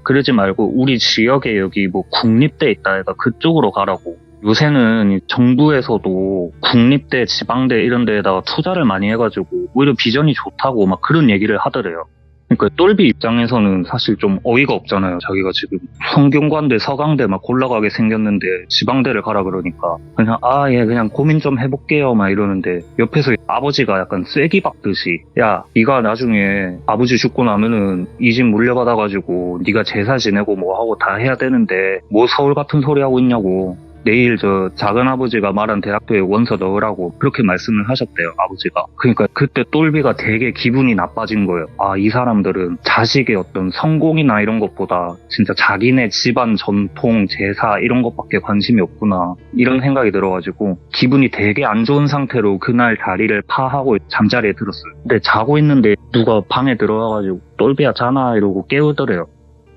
그러지 말고 우리 지역에 여기 뭐 국립대 있다 해가 그쪽으로 가라고. 요새는 정부에서도 국립대, 지방대 이런 데에다가 투자를 많이 해가지고 오히려 비전이 좋다고 막 그런 얘기를 하더래요. 그러니까 똘비 입장에서는 사실 좀 어이가 없잖아요. 자기가 지금 성균관대, 서강대 막 골라가게 생겼는데 지방대를 가라 그러니까 그냥 예 그냥 고민 좀 해볼게요 막 이러는데 옆에서 아버지가 약간 쐐기 박듯이 야 네가 나중에 아버지 죽고 나면은 이 집 물려받아가지고 네가 제사 지내고 뭐 하고 다 해야 되는데 뭐 서울 같은 소리 하고 있냐고 내일 저 작은아버지가 말한 대학교에 원서 넣으라고 그렇게 말씀을 하셨대요, 아버지가. 그러니까 그때 똘비가 되게 기분이 나빠진 거예요. 아, 이 사람들은 자식의 어떤 성공이나 이런 것보다 진짜 자기네 집안 전통, 제사 이런 것밖에 관심이 없구나, 이런 생각이 들어가지고 기분이 되게 안 좋은 상태로 그날 자리를 파하고 잠자리에 들었어요. 근데 자고 있는데 누가 방에 들어와가지고 똘비야 자나 이러고 깨우더래요.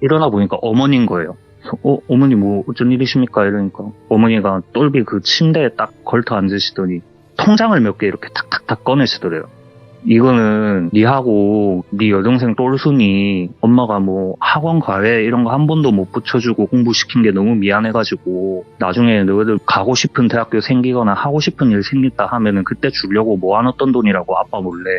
일어나 보니까 어머니인 거예요. 어머니 뭐 어쩐 일이십니까? 이러니까 어머니가 똘비 그 침대에 딱 걸터 앉으시더니 통장을 몇 개 이렇게 탁탁탁 꺼내시더래요. 이거는 니하고 니 여동생 똘순이 엄마가 뭐 학원 과외 이런 거 한 번도 못 붙여주고 공부시킨 게 너무 미안해가지고 나중에 너희들 가고 싶은 대학교 생기거나 하고 싶은 일 생긴다 하면은 그때 주려고 모아놨던 돈이라고 아빠 몰래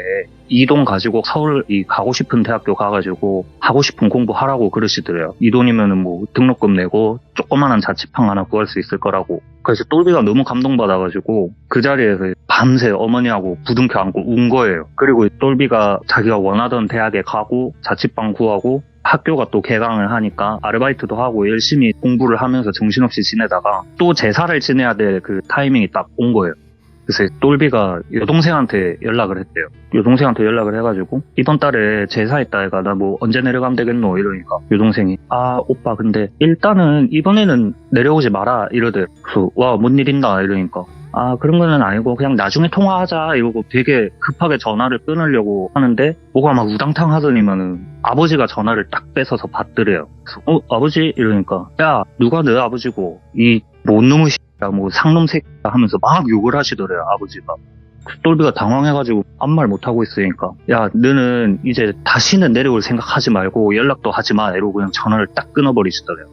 이 돈 가지고 서울 이 가고 싶은 대학교 가가지고 하고 싶은 공부하라고 그러시더래요. 이 돈이면은 뭐 등록금 내고 조그만한 자취방 하나 구할 수 있을 거라고. 그래서 똘비가 너무 감동받아가지고 그 자리에서 밤새 어머니하고 부둥켜 안고 운 거예요. 그리고 똘비가 자기가 원하던 대학에 가고 자취방 구하고 학교가 또 개강을 하니까 아르바이트도 하고 열심히 공부를 하면서 정신없이 지내다가 또 제사를 지내야 될 그 타이밍이 딱 온 거예요. 그래서 똘비가 여동생한테 연락을 했대요. 여동생한테 연락을 해가지고 이번 달에 제사 있다 해가 나 뭐 언제 내려가면 되겠노 이러니까 여동생이 아 오빠 근데 일단은 이번에는 내려오지 마라 이러대. 그래서 와 뭔 일 있나 이러니까 아 그런 거는 아니고 그냥 나중에 통화하자 이러고 되게 급하게 전화를 끊으려고 하는데 뭐가 막 우당탕 하더니만은 아버지가 전화를 딱 뺏어서 받더래요. 그래서 아버지 이러니까 야 누가 너 아버지고 이 못 놈의 뭐 상놈 새끼야 하면서 막 욕을 하시더래요 아버지가. 똘비가 당황해가지고 아무 말 못하고 있으니까 야 너는 이제 다시는 내려올 생각하지 말고 연락도 하지 마 이러고 그냥 전화를 딱 끊어버리시더래요.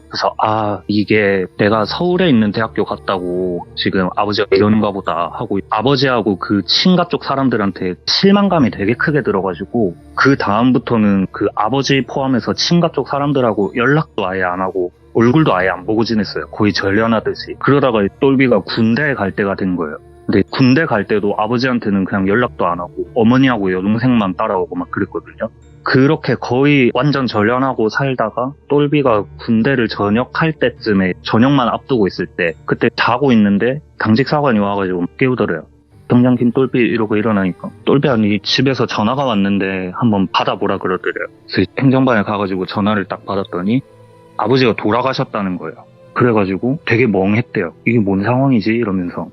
그래서 아 이게 내가 서울에 있는 대학교 갔다고 지금 아버지가 이러는가 보다 하고 아버지하고 그 친가 쪽 사람들한테 실망감이 되게 크게 들어가지고 그 다음부터는 그 아버지 포함해서 친가 쪽 사람들하고 연락도 아예 안 하고 얼굴도 아예 안 보고 지냈어요. 거의 전련하듯이. 그러다가 똘비가 군대에 갈 때가 된 거예요. 근데 군대 갈 때도 아버지한테는 그냥 연락도 안 하고 어머니하고 여동생만 따라오고 막 그랬거든요. 그렇게 거의 완전 전련하고 살다가 똘비가 군대를 전역할 때쯤에 전역만 앞두고 있을 때 그때 자고 있는데 당직 사관이 와가지고 깨우더래요. 병장 김똘비 이러고 일어나니까 똘비야 니 집에서 전화가 왔는데 한번 받아보라 그러더래요. 그래서 행정반에 가가지고 전화를 딱 받았더니 아버지가 돌아가셨다는 거예요. 그래가지고 되게 멍했대요. 이게 뭔 상황이지 이러면서.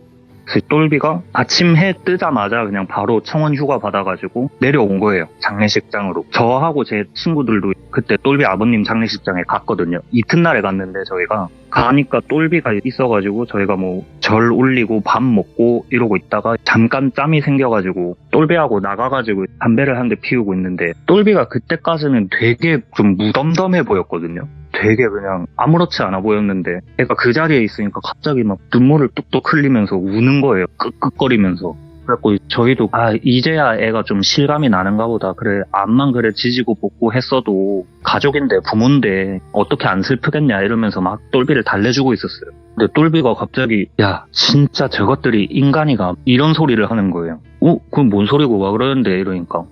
그래서 똘비가 아침 해 뜨자마자 그냥 바로 청원 휴가 받아가지고 내려온 거예요. 장례식장으로. 저하고 제 친구들도 그때 똘비 아버님 장례식장에 갔거든요. 이튿날에 갔는데 저희가 가니까 똘비가 있어가지고 저희가 뭐 절 올리고 밥 먹고 이러고 있다가 잠깐 짬이 생겨가지고 똘비하고 나가가지고 담배를 한 대 피우고 있는데 똘비가 그때까지는 되게 좀 무덤덤해 보였거든요. 되게 그냥 아무렇지 않아 보였는데 애가 그 자리에 있으니까 갑자기 막 눈물을 뚝뚝 흘리면서 우는 거예요. 끄끄거리면서. 그래갖고 저희도 아 이제야 애가 좀 실감이 나는가 보다. 그래 암만 그래 지지고 볶고 했어도 가족인데 부모인데 어떻게 안 슬프겠냐 이러면서 막 똘비를 달래주고 있었어요. 근데 똘비가 갑자기 야 진짜 저것들이 인간이가 이런 소리를 하는 거예요. 그건 뭔 소리고 와 그러는데 이러니까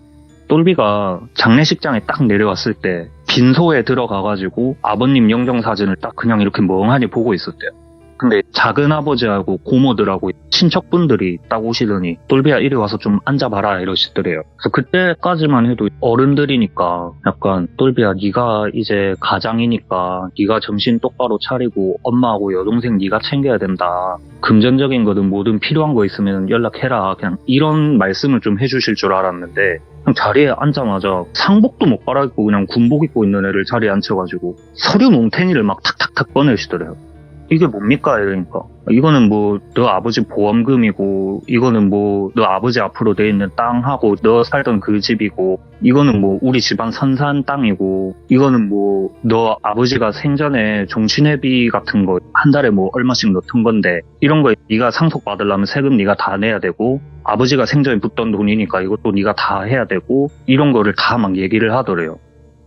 똘비가 장례식장에 딱 내려왔을 때 빈소에 들어가가지고 아버님 영정사진을 딱 그냥 이렇게 멍하니 보고 있었대요. 근데 작은아버지하고 고모들하고 친척분들이 딱 오시더니 똘비야 이리 와서 좀 앉아봐라 이러시더래요. 그래서 그때까지만 해도 어른들이니까 약간 똘비야 네가 이제 가장이니까 네가 정신 똑바로 차리고 엄마하고 여동생 네가 챙겨야 된다. 금전적인 거든 뭐든 필요한 거 있으면 연락해라. 그냥 이런 말씀을 좀 해주실 줄 알았는데 그냥 자리에 앉자마자 상복도 못 갈아입고 그냥 군복 입고 있는 애를 자리에 앉혀가지고 서류 몽탱이를 막 탁탁탁 꺼내시더래요. 이게 뭡니까? 이러니까 이거는 뭐 너 아버지 보험금이고 이거는 뭐 너 아버지 앞으로 돼 있는 땅하고 너 살던 그 집이고 이거는 뭐 우리 집안 선산 땅이고 이거는 뭐 너 아버지가 생전에 종친회비 같은 거 한 달에 뭐 얼마씩 넣던 건데 이런 거 네가 상속받으려면 세금 네가 다 내야 되고 아버지가 생전에 붓던 돈이니까 이것도 네가 다 해야 되고 이런 거를 다 막 얘기를 하더래요.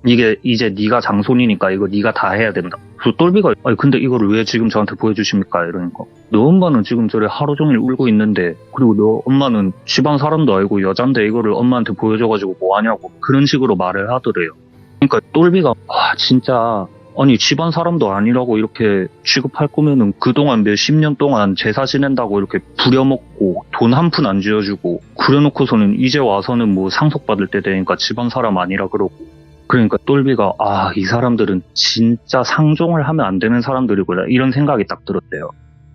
이게 이제 네가 장손이니까 이거 네가 다 해야 된다. 그래서 똘비가 아니 근데 이거를 왜 지금 저한테 보여주십니까? 이러니까 너 엄마는 지금 저래 하루 종일 울고 있는데 그리고 너 엄마는 집안 사람도 알고 여잔데 이거를 엄마한테 보여줘가지고 뭐하냐고 그런 식으로 말을 하더래요. 그러니까 똘비가 와 진짜 아니 집안 사람도 아니라고 이렇게 취급할 거면은 그동안 몇십 년 동안 제사 지낸다고 이렇게 부려먹고 돈 한 푼 안 쥐어주고 그래놓고서는 이제 와서는 뭐 상속받을 때 되니까 집안 사람 아니라 그러고. 그러니까 똘비가 이 사람들은 진짜 상종을 하면 안 되는 사람들이구나 이런 생각이 딱 들었대요.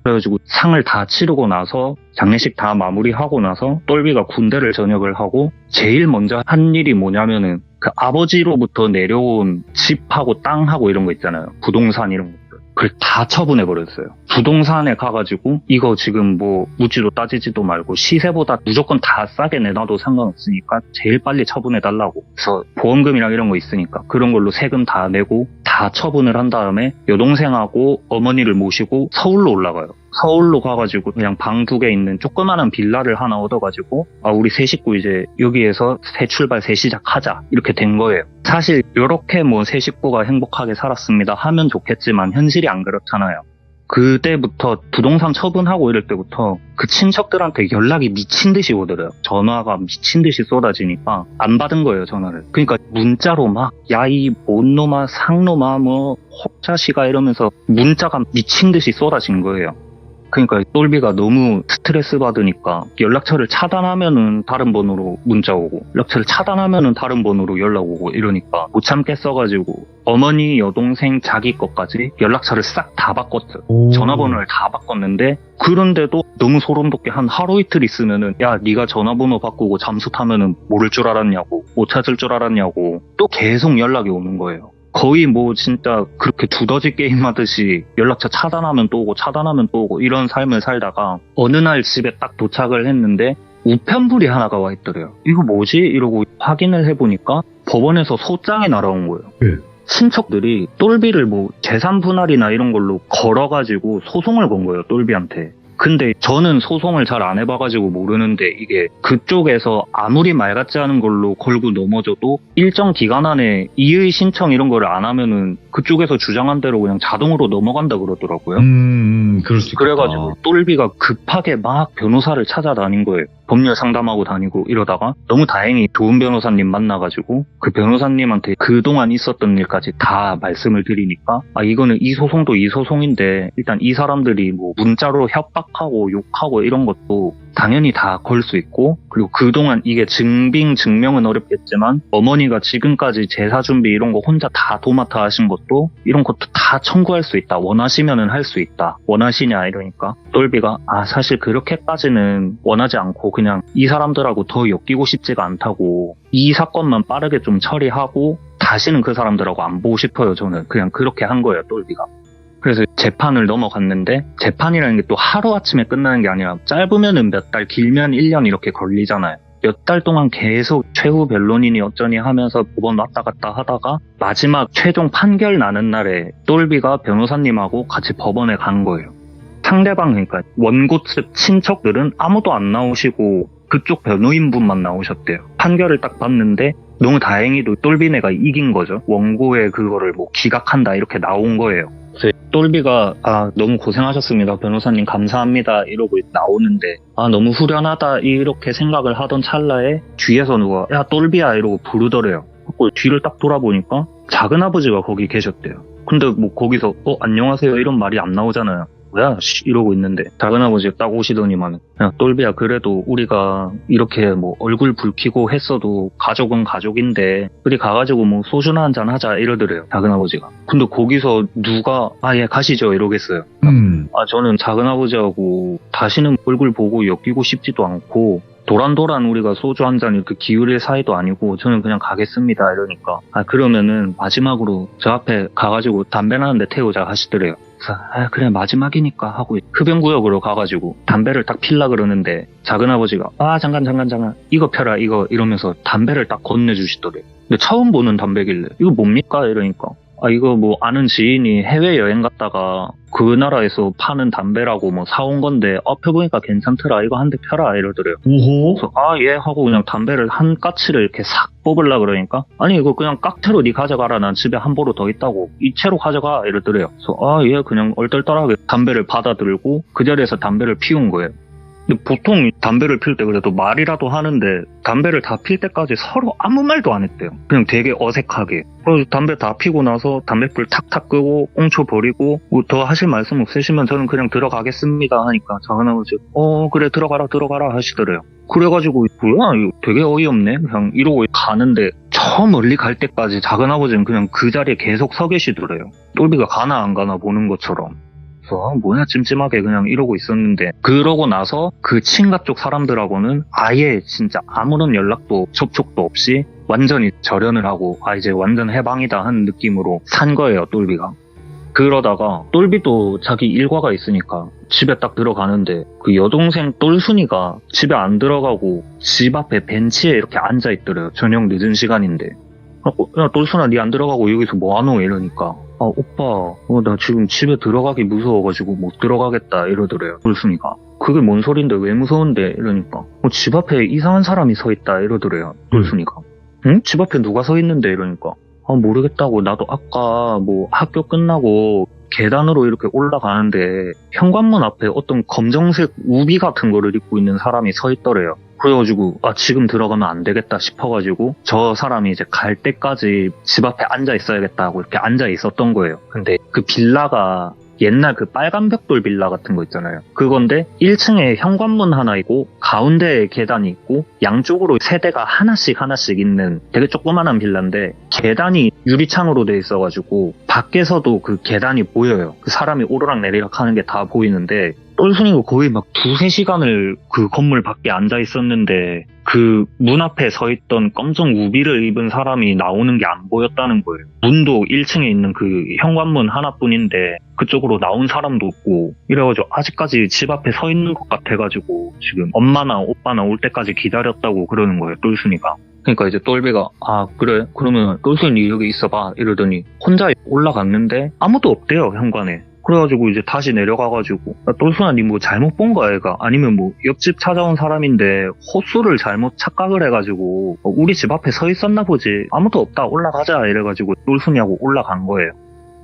그래가지고 상을 다 치르고 나서 장례식 다 마무리하고 나서 똘비가 군대를 전역을 하고 제일 먼저 한 일이 뭐냐면은 그 아버지로부터 내려온 집하고 땅하고 이런 거 있잖아요. 부동산 이런 것들. 그걸 다 처분해버렸어요. 부동산에 가가지고 이거 지금 뭐 묻지도 따지지도 말고 시세보다 무조건 다 싸게 내놔도 상관없으니까 제일 빨리 처분해달라고. 그래서 보험금이랑 이런 거 있으니까 그런 걸로 세금 다 내고 다 처분을 한 다음에 여동생하고 어머니를 모시고 서울로 올라가요. 서울로 가가지고 그냥 방 2개 있는 조그마한 빌라를 하나 얻어가지고 우리 세 식구 이제 여기에서 새 출발 새 시작하자 이렇게 된 거예요. 사실 이렇게 뭐 세 식구가 행복하게 살았습니다 하면 좋겠지만 현실이 안 그렇잖아요. 그때부터 부동산 처분하고 이럴 때부터 그 친척들한테 연락이 미친 듯이 오더래요. 전화가 미친 듯이 쏟아지니까 안 받은 거예요, 전화를. 그러니까 문자로 막 야 이 뭔 놈아 상놈아 뭐 혹자시가 이러면서 문자가 미친 듯이 쏟아진 거예요. 그러니까 똘비가 너무 스트레스 받으니까 연락처를 차단하면은 다른 번호로 문자 오고 연락처를 차단하면은 다른 번호로 연락 오고 이러니까 못 참겠어가지고 어머니, 여동생, 자기 것까지 연락처를 싹 다 바꿨어요. 전화번호를 다 바꿨는데 그런데도 너무 소름 돋게 한 하루 이틀 있으면은 야 네가 전화번호 바꾸고 잠수 타면은 모를 줄 알았냐고 못 찾을 줄 알았냐고 또 계속 연락이 오는 거예요. 거의 뭐 진짜 그렇게 두더지 게임 하듯이 연락처 차단하면 또 오고 차단하면 또 오고 이런 삶을 살다가 어느 날 집에 딱 도착을 했는데 우편물이 하나가 와 있더래요. 이거 뭐지? 이러고 확인을 해보니까 법원에서 소장이 날아온 거예요. 네. 친척들이 똘비를 뭐 재산 분할이나 이런 걸로 걸어가지고 소송을 건 거예요. 똘비한테. 근데 저는 소송을 잘 안 해봐가지고 모르는데 이게 그쪽에서 아무리 말 같지 않은 걸로 걸고 넘어져도 일정 기간 안에 이의 신청 이런 거를 안 하면은 그쪽에서 주장한 대로 그냥 자동으로 넘어간다 그러더라고요. 그럴 수 있겠다. 그래가지고 똘비가 급하게 막 변호사를 찾아다닌 거예요. 법률 상담하고 다니고 이러다가 너무 다행히 좋은 변호사님 만나가지고 그 변호사님한테 그동안 있었던 일까지 다 말씀을 드리니까 이거는 이 소송도 이 소송인데 일단 이 사람들이 뭐 문자로 협박하고 욕하고 이런 것도 당연히 다 걸 수 있고 그리고 그동안 이게 증명은 어렵겠지만 어머니가 지금까지 제사 준비 이런 거 혼자 다 도맡아 하신 것도 이런 것도 다 청구할 수 있다. 원하시면은 할 수 있다. 원하시냐 이러니까 똘비가 사실 그렇게까지는 원하지 않고 그냥 이 사람들하고 더 엮이고 싶지가 않다고 이 사건만 빠르게 좀 처리하고 다시는 그 사람들하고 안 보고 싶어요. 저는 그냥 그렇게 한 거예요. 똘비가. 그래서 재판을 넘어갔는데 재판이라는 게 또 하루아침에 끝나는 게 아니라 짧으면은 몇 달 길면 1년 이렇게 걸리잖아요. 몇 달 동안 계속 최후 변론이니 어쩌니 하면서 법원 왔다 갔다 하다가 마지막 최종 판결 나는 날에 똘비가 변호사님하고 같이 법원에 간 거예요. 상대방 그러니까 원고 측 친척들은 아무도 안 나오시고 그쪽 변호인분만 나오셨대요. 판결을 딱 봤는데 너무 다행히도 똘비네가 이긴 거죠. 원고의 그거를 뭐 기각한다 이렇게 나온 거예요. 그래서 똘비가 너무 고생하셨습니다. 변호사님 감사합니다 이러고 나오는데 너무 후련하다 이렇게 생각을 하던 찰나에 뒤에서 누가 야 똘비야 이러고 부르더래요. 뒤를 딱 돌아보니까 작은아버지가 거기 계셨대요. 근데 뭐 거기서 안녕하세요 이런 말이 안 나오잖아요. 뭐야 이러고 있는데 작은아버지가 딱 오시더니만 야 똘비야 그래도 우리가 이렇게 뭐 얼굴 붉히고 했어도 가족은 가족인데 우리 가가지고 뭐 소주나 한잔 하자 이러더래요. 작은아버지가. 근데 거기서 누가 예 가시죠 이러겠어요. 저는 작은아버지하고 다시는 얼굴 보고 엮이고 싶지도 않고 도란도란 우리가 소주 한 잔 이렇게 기울일 사이도 아니고 저는 그냥 가겠습니다 이러니까 그러면은 마지막으로 저 앞에 가가지고 담배 나는데 태우자 하시더래요. 그래서 그래 마지막이니까 하고 흡연구역으로 가가지고 담배를 딱 필라 그러는데 작은아버지가 잠깐 이거 펴라 이거 이러면서 담배를 딱 건네주시더래요. 근데 처음 보는 담배길래 이거 뭡니까 이러니까 이거 뭐 아는 지인이 해외여행 갔다가 그 나라에서 파는 담배라고 뭐 사온 건데 펴보니까 괜찮더라 이거 한 대 펴라 이러더래요. 오호. 그래서 예 하고 그냥 담배를 한 까치를 이렇게 싹 뽑으려 그러니까 아니 이거 그냥 깍채로 네 가져가라 난 집에 한 보루 더 있다고 이 채로 가져가 이러더래요. 그래서 예 그냥 얼떨떨하게 담배를 받아들고 그 자리에서 담배를 피운 거예요. 근데 보통 담배를 필 때 그래도 말이라도 하는데 담배를 다 필 때까지 서로 아무 말도 안 했대요. 그냥 되게 어색하게. 그래서 담배 다 피고 나서 담배불 탁탁 끄고 꽁초 버리고 뭐 더 하실 말씀 없으시면 저는 그냥 들어가겠습니다 하니까 작은아버지 그래 들어가라 하시더래요. 그래가지고 뭐야 이거 되게 어이없네 그냥 이러고 가는데 저 멀리 갈 때까지 작은아버지는 그냥 그 자리에 계속 서 계시더래요. 똘비가 가나 안 가나 보는 것처럼. 뭐야 찜찜하게 그냥 이러고 있었는데 그러고 나서 그 친가 쪽 사람들하고는 아예 진짜 아무런 연락도 접촉도 없이 완전히 절연을 하고 이제 완전 해방이다 하는 느낌으로 산 거예요 똘비가. 그러다가 똘비도 자기 일과가 있으니까 집에 딱 들어가는데 그 여동생 똘순이가 집에 안 들어가고 집 앞에 벤치에 이렇게 앉아있더래요. 저녁 늦은 시간인데. 야 똘순아 니 안 들어가고 여기서 뭐하노 이러니까 오빠 나 지금 집에 들어가기 무서워가지고 못 들어가겠다 이러더래요 똘순이가. 그게 뭔 소린데 왜 무서운데 이러니까 집 앞에 이상한 사람이 서 있다 이러더래요 똘순이가. 응? 집 앞에 누가 서 있는데 이러니까 모르겠다고 나도 아까 뭐 학교 끝나고 계단으로 이렇게 올라가는데 현관문 앞에 어떤 검정색 우비 같은 거를 입고 있는 사람이 서 있더래요. 그래가지고 지금 들어가면 안 되겠다 싶어가지고 저 사람이 이제 갈 때까지 집 앞에 앉아 있어야겠다 하고 이렇게 앉아 있었던 거예요. 근데 그 빌라가 옛날 그 빨간 벽돌 빌라 같은 거 있잖아요. 그건데 1층에 현관문 하나 있고 가운데에 계단이 있고 양쪽으로 세대가 하나씩 있는 되게 조그만한 빌라인데 계단이 유리창으로 돼 있어가지고 밖에서도 그 계단이 보여요. 그 사람이 오르락내리락 하는 게 다 보이는데 똘순이가 거의 막 2-3시간을 그 건물 밖에 앉아 있었는데 그 문 앞에 서 있던 검정 우비를 입은 사람이 나오는 게 안 보였다는 거예요. 문도 1층에 있는 그 현관문 하나뿐인데 그쪽으로 나온 사람도 없고 이래가지고 아직까지 집 앞에 서 있는 것 같아가지고 지금 엄마나 오빠나 올 때까지 기다렸다고 그러는 거예요 똘순이가. 그러니까 이제 똘비가 그래 그러면 똘순이 여기 있어봐 이러더니 혼자 올라갔는데 아무도 없대요 현관에. 그래가지고 이제 다시 내려가가지고 똘순아 니 뭐 잘못 본 거야 얘가 아니면 뭐 옆집 찾아온 사람인데 호수를 잘못 착각을 해가지고 우리 집 앞에 서 있었나 보지 아무도 없다 올라가자 이래가지고 똘순이하고 올라간 거예요.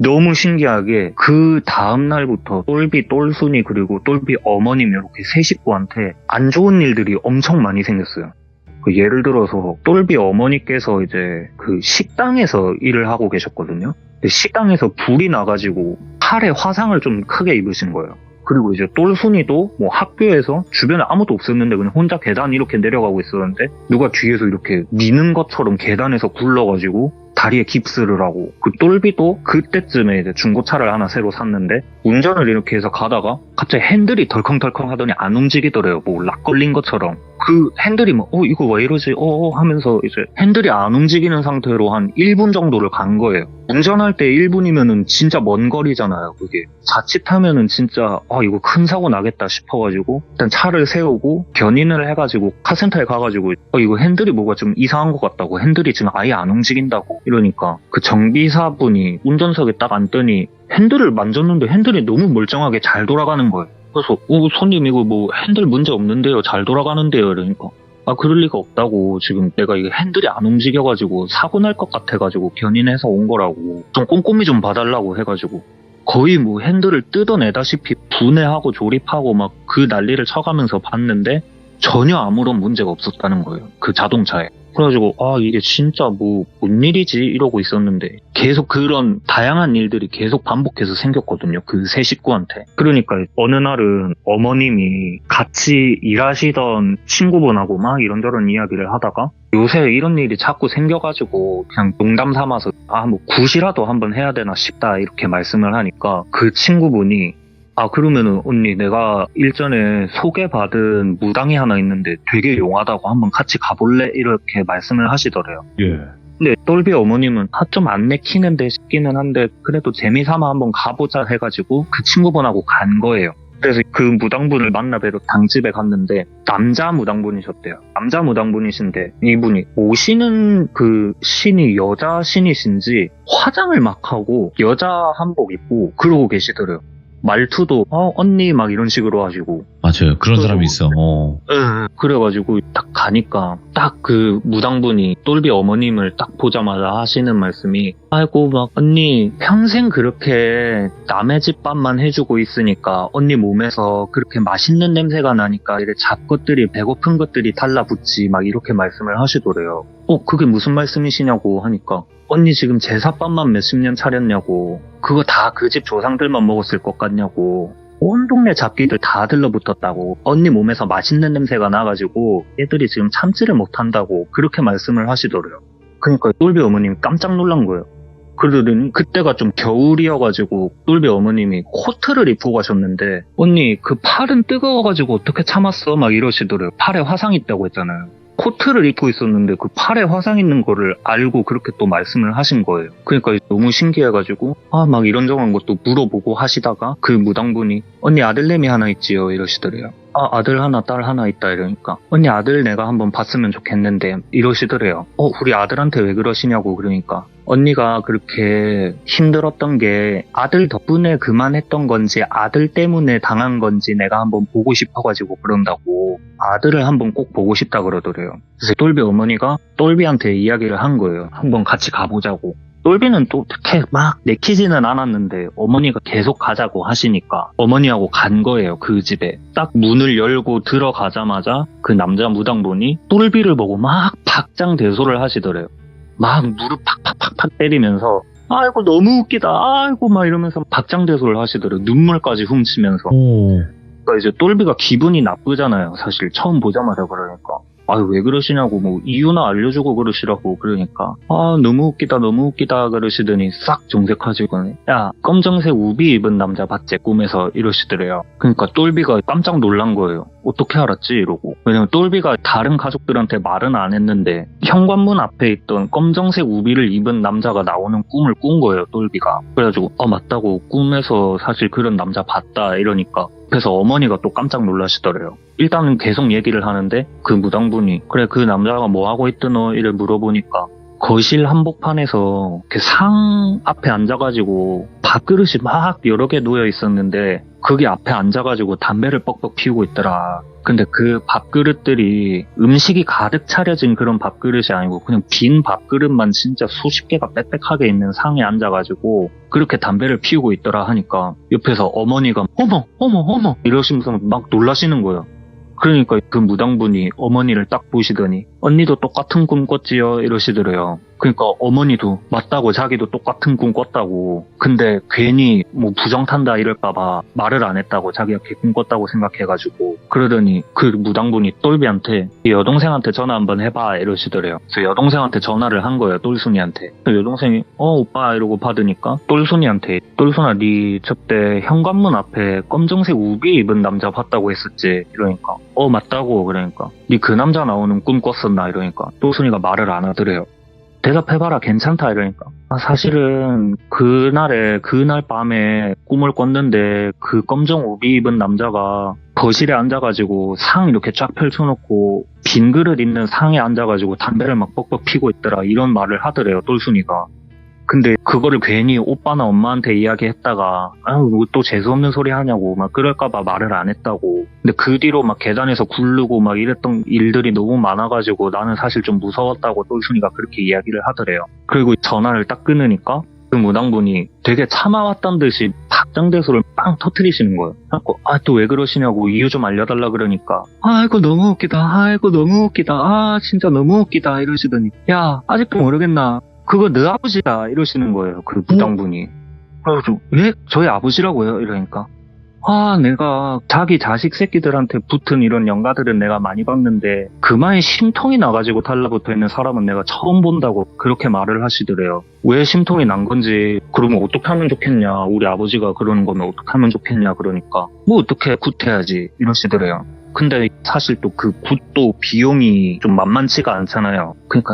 너무 신기하게 그 다음날부터 똘비 똘순이 그리고 똘비 어머님 이렇게 세 식구한테 안 좋은 일들이 엄청 많이 생겼어요. 예를 들어서 똘비 어머니께서 이제 그 식당에서 일을 하고 계셨거든요. 식당에서 불이 나가지고 팔에 화상을 좀 크게 입으신 거예요. 그리고 이제 똘순이도 뭐 학교에서 주변에 아무도 없었는데 그냥 혼자 계단 이렇게 내려가고 있었는데 누가 뒤에서 이렇게 미는 것처럼 계단에서 굴러가지고 다리에 깁스를 하고 그 똘비도 그때쯤에 이제 중고차를 하나 새로 샀는데 운전을 이렇게 해서 가다가 갑자기 핸들이 덜컹덜컹 하더니 안 움직이더래요. 뭐 락 걸린 것처럼. 그 핸들이 뭐 이거 왜 이러지 하면서 이제 핸들이 안 움직이는 상태로 한 1분 정도를 간 거예요. 운전할 때 1분이면은 진짜 먼 거리잖아요 그게. 자칫하면은 진짜 이거 큰 사고 나겠다 싶어가지고 일단 차를 세우고 견인을 해가지고 카센터에 가가지고 이거 핸들이 뭐가 좀 이상한 것 같다고 핸들이 지금 아예 안 움직인다고 이러니까 그 정비사분이 운전석에 딱 앉더니 핸들을 만졌는데 핸들이 너무 멀쩡하게 잘 돌아가는 거예요. 그래서 손님 이거 뭐 핸들 문제 없는데요 잘 돌아가는데요 이러니까 그럴 리가 없다고 지금 내가 이게 핸들이 안 움직여가지고 사고 날 것 같아가지고 견인해서 온 거라고 좀 꼼꼼히 좀 봐달라고 해가지고 거의 뭐 핸들을 뜯어내다시피 분해하고 조립하고 막 그 난리를 쳐가면서 봤는데 전혀 아무런 문제가 없었다는 거예요 그 자동차에. 그래가지고 이게 진짜 뭔 일이지 이러고 있었는데 계속 그런 다양한 일들이 계속 반복해서 생겼거든요 그 세 식구한테. 그러니까 어느 날은 어머님이 같이 일하시던 친구분하고 막 이런저런 이야기를 하다가 요새 이런 일이 자꾸 생겨가지고 그냥 농담 삼아서 뭐 굿이라도 한번 해야 되나 싶다 이렇게 말씀을 하니까 그 친구분이 그러면은 언니 내가 일전에 소개받은 무당이 하나 있는데 되게 용하다고 한번 같이 가볼래? 이렇게 말씀을 하시더래요. 예. 근데 똘비 어머님은 좀 안 내키는데 싶기는 한데 그래도 재미삼아 한번 가보자 해가지고 그 친구분하고 간 거예요. 그래서 그 무당분을 만나뵈러 당집에 갔는데 남자 무당분이셨대요. 남자 무당분이신데 이분이 오시는 그 신이 여자 신이신지 화장을 막 하고 여자 한복 입고 그러고 계시더래요. 말투도 언니 막 이런 식으로 하시고 맞아요. 그런 사람이 있어. 그래가지고 딱 가니까 딱 그 무당분이 똘비 어머님을 딱 보자마자 하시는 말씀이 아이고 막 언니 평생 그렇게 남의 집 밥만 해주고 있으니까 언니 몸에서 그렇게 맛있는 냄새가 나니까 이래 잡것들이 배고픈 것들이 달라붙지 막 이렇게 말씀을 하시더래요. 그게 무슨 말씀이시냐고 하니까 언니 지금 제사밥만 몇십 년 차렸냐고 그거 다 그 집 조상들만 먹었을 것 같냐고 온 동네 잡기들 다 들러붙었다고 언니 몸에서 맛있는 냄새가 나가지고 애들이 지금 참지를 못한다고 그렇게 말씀을 하시더래요. 그러니까 똘비 어머님이 깜짝 놀란 거예요. 그러더니 그때가 좀 겨울이어가지고 똘비 어머님이 코트를 입고 가셨는데 언니 그 팔은 뜨거워가지고 어떻게 참았어? 막 이러시더래요. 팔에 화상 있다고 했잖아요. 코트를 입고 있었는데 그 팔에 화상 있는 거를 알고 그렇게 또 말씀을 하신 거예요. 그러니까 너무 신기해가지고 막 이런저런 것도 물어보고 하시다가 그 무당분이 언니 아들내미 하나 있지요 이러시더래요. 아들 하나 딸 하나 있다 이러니까 언니 아들 내가 한번 봤으면 좋겠는데 이러시더래요. 우리 아들한테 왜 그러시냐고 그러니까 언니가 그렇게 힘들었던 게 아들 덕분에 그만했던 건지 아들 때문에 당한 건지 내가 한번 보고 싶어가지고 그런다고 아들을 한번 꼭 보고 싶다 그러더래요. 그래서 똘비 어머니가 똘비한테 이야기를 한 거예요. 한번 같이 가보자고. 똘비는 또 그렇게 막 내키지는 않았는데 어머니가 계속 가자고 하시니까 어머니하고 간 거예요. 그 집에. 딱 문을 열고 들어가자마자 그 남자 무당분이 똘비를 보고 막 박장대소를 하시더래요. 막 무릎 팍팍팍팍 때리면서 아이고 너무 웃기다 아이고 막 이러면서 박장대소를 하시더래요. 눈물까지 훔치면서. 그러니까 이제 똘비가 기분이 나쁘잖아요. 사실 처음 보자마자 그러니까. 왜 그러시냐고 뭐 이유나 알려주고 그러시라고 그러니까 너무 웃기다 그러시더니 싹 정색하시고 야 검정색 우비 입은 남자 봤지 꿈에서 이러시더래요. 그러니까 똘비가 깜짝 놀란 거예요. 어떻게 알았지 이러고. 왜냐면 똘비가 다른 가족들한테 말은 안 했는데 현관문 앞에 있던 검정색 우비를 입은 남자가 나오는 꿈을 꾼 거예요. 똘비가. 그래가지고 맞다고 꿈에서 사실 그런 남자 봤다 이러니까 그래서 어머니가 또 깜짝 놀라시더래요. 일단은 계속 얘기를 하는데 그 무당분이 그래 그 남자가 뭐 하고 있더노 이래 물어보니까 거실 한복판에서 상 앞에 앉아가지고 밥그릇이 막 여러 개 놓여 있었는데 거기 앞에 앉아가지고 담배를 뻑뻑 피우고 있더라. 근데 그 밥그릇들이 음식이 가득 차려진 그런 밥그릇이 아니고 그냥 빈 밥그릇만 진짜 수십 개가 빽빽하게 있는 상에 앉아가지고 그렇게 담배를 피우고 있더라 하니까 옆에서 어머니가 어머 이러시면서 막 놀라시는 거예요. 그러니까 그 무당분이 어머니를 딱 보시더니 언니도 똑같은 꿈 꿨지요 이러시더래요. 그러니까 어머니도 맞다고 자기도 똑같은 꿈 꿨다고. 근데 괜히 뭐 부정탄다 이럴까봐 말을 안 했다고 자기가 꿈 꿨다고 생각해가지고 그러더니 그 무당분이 똘비한테 여동생한테 전화 한번 해봐 이러시더래요. 그래서 여동생한테 전화를 한 거예요. 똘순이한테. 여동생이 오빠 이러고 받으니까 똘순이한테 똘순아 니 저때 현관문 앞에 검정색 우비 입은 남자 봤다고 했었지 이러니까 맞다고 그러니까 니 그 남자 나오는 꿈 꿨었나 이러니까 똘순이가 말을 안 하더래요. 대답해봐라 괜찮다 이러니까 사실은 그날 밤에 꿈을 꿨는데 그 검정 우비 입은 남자가 거실에 앉아가지고 상 이렇게 쫙 펼쳐놓고 빈 그릇 있는 상에 앉아가지고 담배를 막 뻑뻑 피고 있더라 이런 말을 하더래요 똘순이가. 근데 그거를 괜히 오빠나 엄마한테 이야기했다가 또 재수없는 소리 하냐고 막 그럴까봐 말을 안 했다고. 근데 그 뒤로 막 계단에서 굴르고 막 이랬던 일들이 너무 많아가지고 나는 사실 좀 무서웠다고 똘순이가 그렇게 이야기를 하더래요. 그리고 전화를 딱 끊으니까 그 무당분이 되게 참아왔단 듯이 박장대소를 빵 터트리시는 거예요. 그래서 또 왜 그러시냐고 이유 좀 알려달라 그러니까 아이고 너무 웃기다 진짜 너무 웃기다 이러시더니 야 아직도 모르겠나 그거 너 아버지다 이러시는 거예요. 그 무당분이. 그래서 왜? 저희 아버지라고요? 이러니까 내가 자기 자식 새끼들한테 붙은 이런 영가들은 내가 많이 봤는데 그마에 심통이 나가지고 달라붙어 있는 사람은 내가 처음 본다고 그렇게 말을 하시더래요. 왜 심통이 난 건지 그러면 어떻게 하면 좋겠냐 우리 아버지가 그러는 거면 어떻게 하면 좋겠냐 그러니까 뭐 어떻게 굿해야지 이러시더래요. 근데 사실 또 그 굿도 비용이 좀 만만치가 않잖아요. 그러니까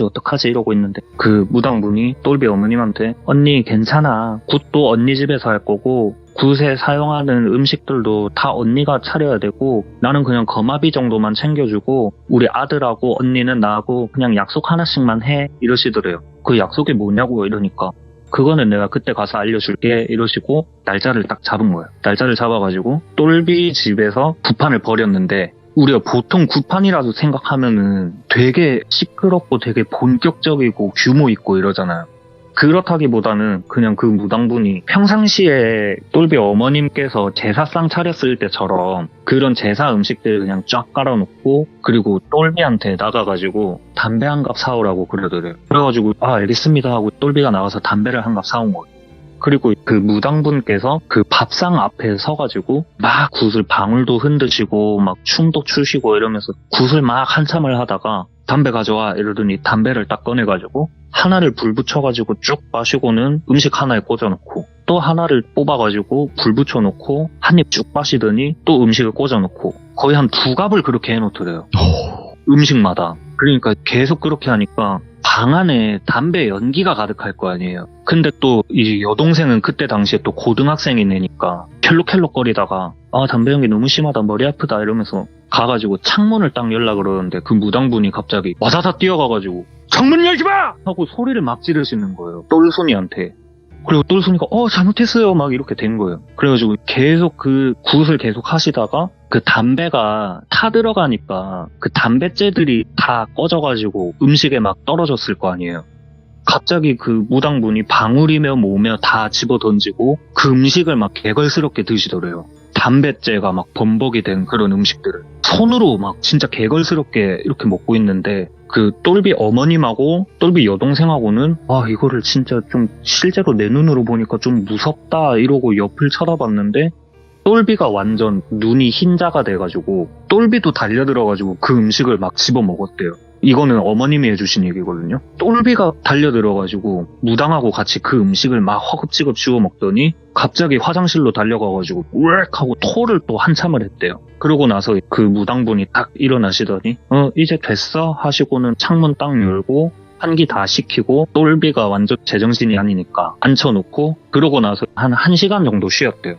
어떡하지 이러고 있는데 그 무당분이 똘비 어머님한테 언니 괜찮아 굿도 언니 집에서 할 거고 굿에 사용하는 음식들도 다 언니가 차려야 되고 나는 그냥 거마비 정도만 챙겨주고 우리 아들하고 언니는 나하고 그냥 약속 하나씩만 해 이러시더래요. 그 약속이 뭐냐고 이러니까 그거는 내가 그때 가서 알려줄게 이러시고 날짜를 딱 잡은 거예요. 날짜를 잡아가지고 똘비 집에서 구판을 벌였는데 우리가 보통 구판이라도 생각하면은 되게 시끄럽고 되게 본격적이고 규모 있고 이러잖아요. 그렇다기보다는 그냥 그 무당분이 평상시에 똘비 어머님께서 제사상 차렸을 때처럼 그런 제사 음식들 그냥 쫙 깔아놓고 그리고 똘비한테 나가가지고 담배 한 갑 사오라고 그러더래요. 그래가지고 알겠습니다 하고 똘비가 나가서 담배를 한 갑 사온 거예요. 그리고 그 무당분께서 그 밥상 앞에 서가지고 막 굿을 방울도 흔드시고 막 춤도 추시고 이러면서 굿을 막 한참을 하다가 담배 가져와 이러더니 담배를 딱 꺼내가지고 하나를 불 붙여가지고 쭉 마시고는 음식 하나에 꽂아놓고 또 하나를 뽑아가지고 불 붙여놓고 한 입 쭉 마시더니 또 음식을 꽂아놓고 거의 한 2갑을 그렇게 해놓더래요. 음식마다. 그러니까 계속 그렇게 하니까 방 안에 담배 연기가 가득할 거 아니에요. 근데 또 이 여동생은 그때 당시에 또 고등학생이 내니까 켈록켈록거리다가 담배 연기 너무 심하다 머리 아프다 이러면서 가가지고 창문을 딱 열라 그러는데 그 무당분이 갑자기 와다다 뛰어가가지고 창문 열지 마! 하고 소리를 막 지르시는 거예요. 똘순이한테. 그리고 똘순이가 잘못했어요 막 이렇게 된 거예요. 그래가지고 계속 그 굿을 계속 하시다가 그 담배가 타 들어가니까 그 담배째들이 다 꺼져가지고 음식에 막 떨어졌을 거 아니에요. 갑자기 그 무당분이 방울이며 뭐며 다 집어 던지고 그 음식을 막 개걸스럽게 드시더래요. 담배째가 막 범벅이 된 그런 음식들을 손으로 막 진짜 개걸스럽게 이렇게 먹고 있는데 그 똘비 어머님하고 똘비 여동생하고는 이거를 진짜 좀 실제로 내 눈으로 보니까 좀 무섭다 이러고 옆을 쳐다봤는데 똘비가 완전 눈이 흰자가 돼가지고 똘비도 달려들어가지고 그 음식을 막 집어 먹었대요. 이거는 어머님이 해주신 얘기거든요. 똘비가 달려들어가지고 무당하고 같이 그 음식을 막 허겁지겁 쥐어 먹더니 갑자기 화장실로 달려가가지고 우엑 하고 토를 또 한참을 했대요. 그러고 나서 그 무당분이 딱 일어나시더니 이제 됐어 하시고는 창문 딱 열고 환기 다 시키고 똘비가 완전 제정신이 아니니까 앉혀놓고 그러고 나서 한 1시간 정도 쉬었대요.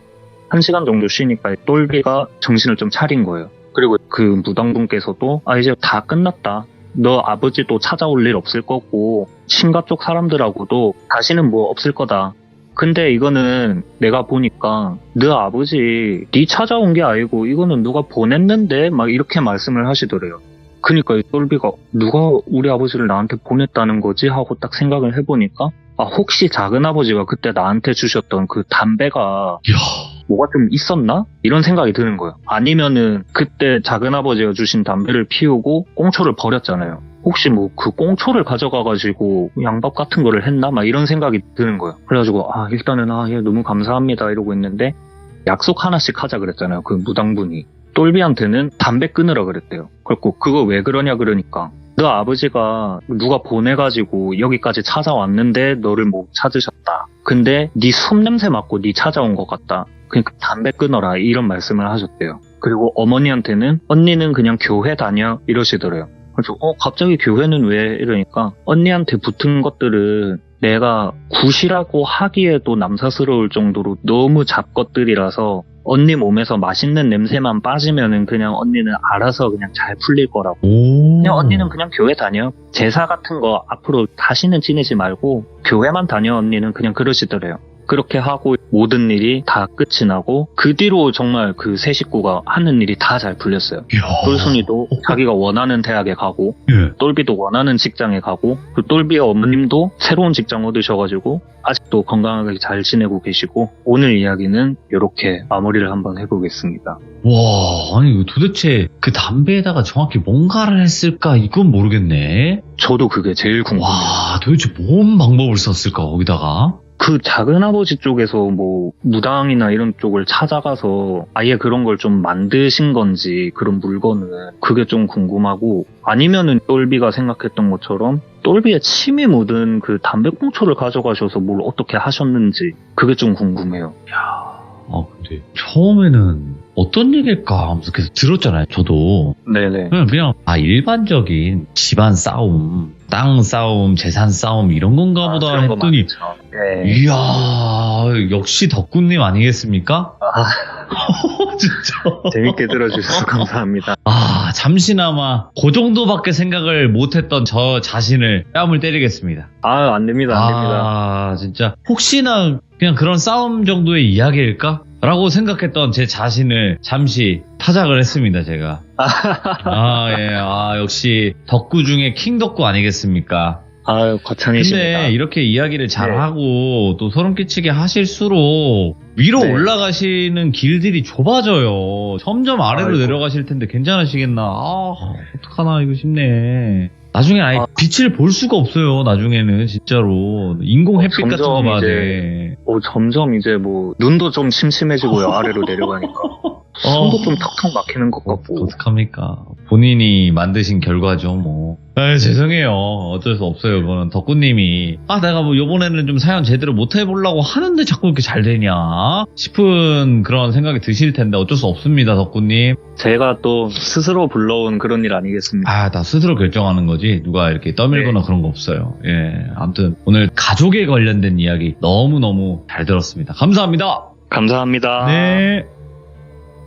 1시간 정도 쉬니까 똘비가 정신을 좀 차린 거예요. 그리고 그 무당분께서도 이제 다 끝났다. 너 아버지도 찾아올 일 없을 거고 친가 쪽 사람들하고도 다시는 뭐 없을 거다. 근데 이거는 내가 보니까 너 아버지 네 찾아온 게 아니고 이거는 누가 보냈는데 막 이렇게 말씀을 하시더래요. 그러니까 똘비가 누가 우리 아버지를 나한테 보냈다는 거지 하고 딱 생각을 해보니까 혹시 작은아버지가 그때 나한테 주셨던 그 담배가 뭐가 좀 있었나? 이런 생각이 드는 거예요. 아니면은 그때 작은아버지가 주신 담배를 피우고 꽁초를 버렸잖아요. 혹시 뭐 그 꽁초를 가져가가지고 양밥 같은 거를 했나? 막 이런 생각이 드는 거예요. 그래가지고 일단은 예, 너무 감사합니다 이러고 있는데 약속 하나씩 하자 그랬잖아요. 그 무당분이. 똘비한테는 담배 끊으라 그랬대요. 그래갖고 그거 왜 그러냐 그러니까 너 아버지가 누가 보내가지고 여기까지 찾아왔는데 너를 못 찾으셨다. 근데 네 숨냄새 맡고 네 찾아온 것 같다. 그러니까 담배 끊어라 이런 말씀을 하셨대요. 그리고 어머니한테는 언니는 그냥 교회 다녀 이러시더래요. 그래서 갑자기 교회는 왜 이러니까 언니한테 붙은 것들은 내가 굿이라고 하기에도 남사스러울 정도로 너무 잡것들이라서 언니 몸에서 맛있는 냄새만 빠지면은 그냥 언니는 알아서 그냥 잘 풀릴 거라고. 그냥 언니는 그냥 교회 다녀. 제사 같은 거 앞으로 다시는 지내지 말고 교회만 다녀 언니는 그냥 그러시더래요. 그렇게 하고 모든 일이 다 끝이 나고 그 뒤로 정말 그 세 식구가 하는 일이 다 잘 풀렸어요. 똘순이도 자기가 원하는 대학에 가고 똘비도 원하는 직장에 가고 그 똘비의 어머님도 새로운 직장 얻으셔가지고 아직도 건강하게 잘 지내고 계시고 오늘 이야기는 이렇게 마무리를 한번 해보겠습니다. 와, 아니 도대체 그 담배에다가 정확히 뭔가를 했을까 이건 모르겠네. 저도 그게 제일 궁금해요. 와, 도대체 뭔 방법을 썼을까 거기다가? 그 작은아버지 쪽에서 뭐 무당이나 이런 쪽을 찾아가서 아예 그런 걸 좀 만드신 건지 그런 물건은 그게 좀 궁금하고 아니면은 똘비가 생각했던 것처럼 똘비의 침이 묻은 그 담배꽁초를 가져가셔서 뭘 어떻게 하셨는지 그게 좀 궁금해요. 근데 처음에는 어떤 얘기일까 하면서 계속 들었잖아요. 저도. 네네. 그냥 일반적인 집안 싸움, 땅 싸움, 재산 싸움 이런 건가 보다 그런 거 했더니 많죠. 네. 이야 역시 덕구님 아니겠습니까? 진짜. 재밌게 들어주셔서 감사합니다. 잠시나마 그 정도밖에 생각을 못했던 저 자신을 뺨을 때리겠습니다. 안 됩니다, 안 됩니다. 진짜 혹시나 그냥 그런 싸움 정도의 이야기일까? 라고 생각했던 제 자신을 잠시 타작을 했습니다, 제가. 예. 역시 덕구 중에 킹 덕구 아니겠습니까? 과찬이십니다. 근데 이렇게 이야기를 네. 잘하고 또 소름 끼치게 하실수록 위로 네. 올라가시는 길들이 좁아져요. 점점 아래로 아이고. 내려가실 텐데 괜찮으시겠나? 어떡하나 이거 싶네. 나중에 아예 빛을 볼 수가 없어요. 나중에는 진짜로 인공 햇빛 같은 거 점점 봐야 이제 돼. 점점 이제 눈도 좀 침침해지고요. 아래로 내려가니까. 숨도 좀 턱턱 막히는 것 같고. 어떡합니까? 본인이 만드신 결과죠, 뭐. 죄송해요. 어쩔 수 없어요. 그거는 덕구님이 내가 뭐 요번에는 좀 사연 제대로 못 해보려고 하는데 자꾸 이렇게 잘 되냐 싶은 그런 생각이 드실 텐데 어쩔 수 없습니다, 덕구님. 제가 또 스스로 불러온 그런 일 아니겠습니까? 다 스스로 결정하는 거지 누가 이렇게 떠밀거나 그런 거 없어요. 예, 아무튼 오늘 가족에 관련된 이야기 너무너무 잘 들었습니다. 감사합니다. 감사합니다. 네.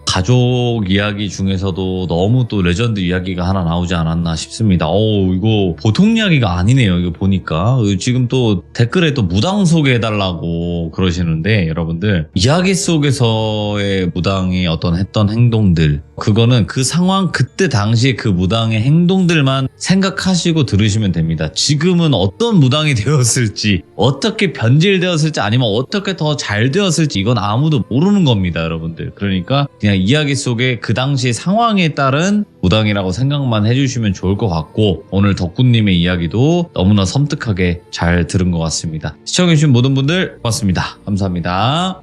가족 이야기 중에서도 너무 또 레전드 이야기가 하나 나오지 않았나 싶습니다. 이거 보통 이야기가 아니네요. 이거 보니까. 지금 또 댓글에 또 무당 소개해달라고 그러시는데, 여러분들. 이야기 속에서의 무당이 했던 행동들, 그거는 그 상황, 그때 당시 그 무당의 행동들만 생각하시고 들으시면 됩니다. 지금은 어떤 무당이 되었을지, 어떻게 변질되었을지, 아니면 어떻게 더 잘 되었을지, 이건 아무도 모르는 겁니다, 여러분들. 그러니까 그냥 이야기 속에 그 당시 상황에 따른 무당이라고 생각만 해주시면 좋을 것 같고, 오늘 덕구님의 이야기도 너무나 섬뜩하게 잘 들은 것 같습니다. 시청해주신 모든 분들 고맙습니다. 감사합니다.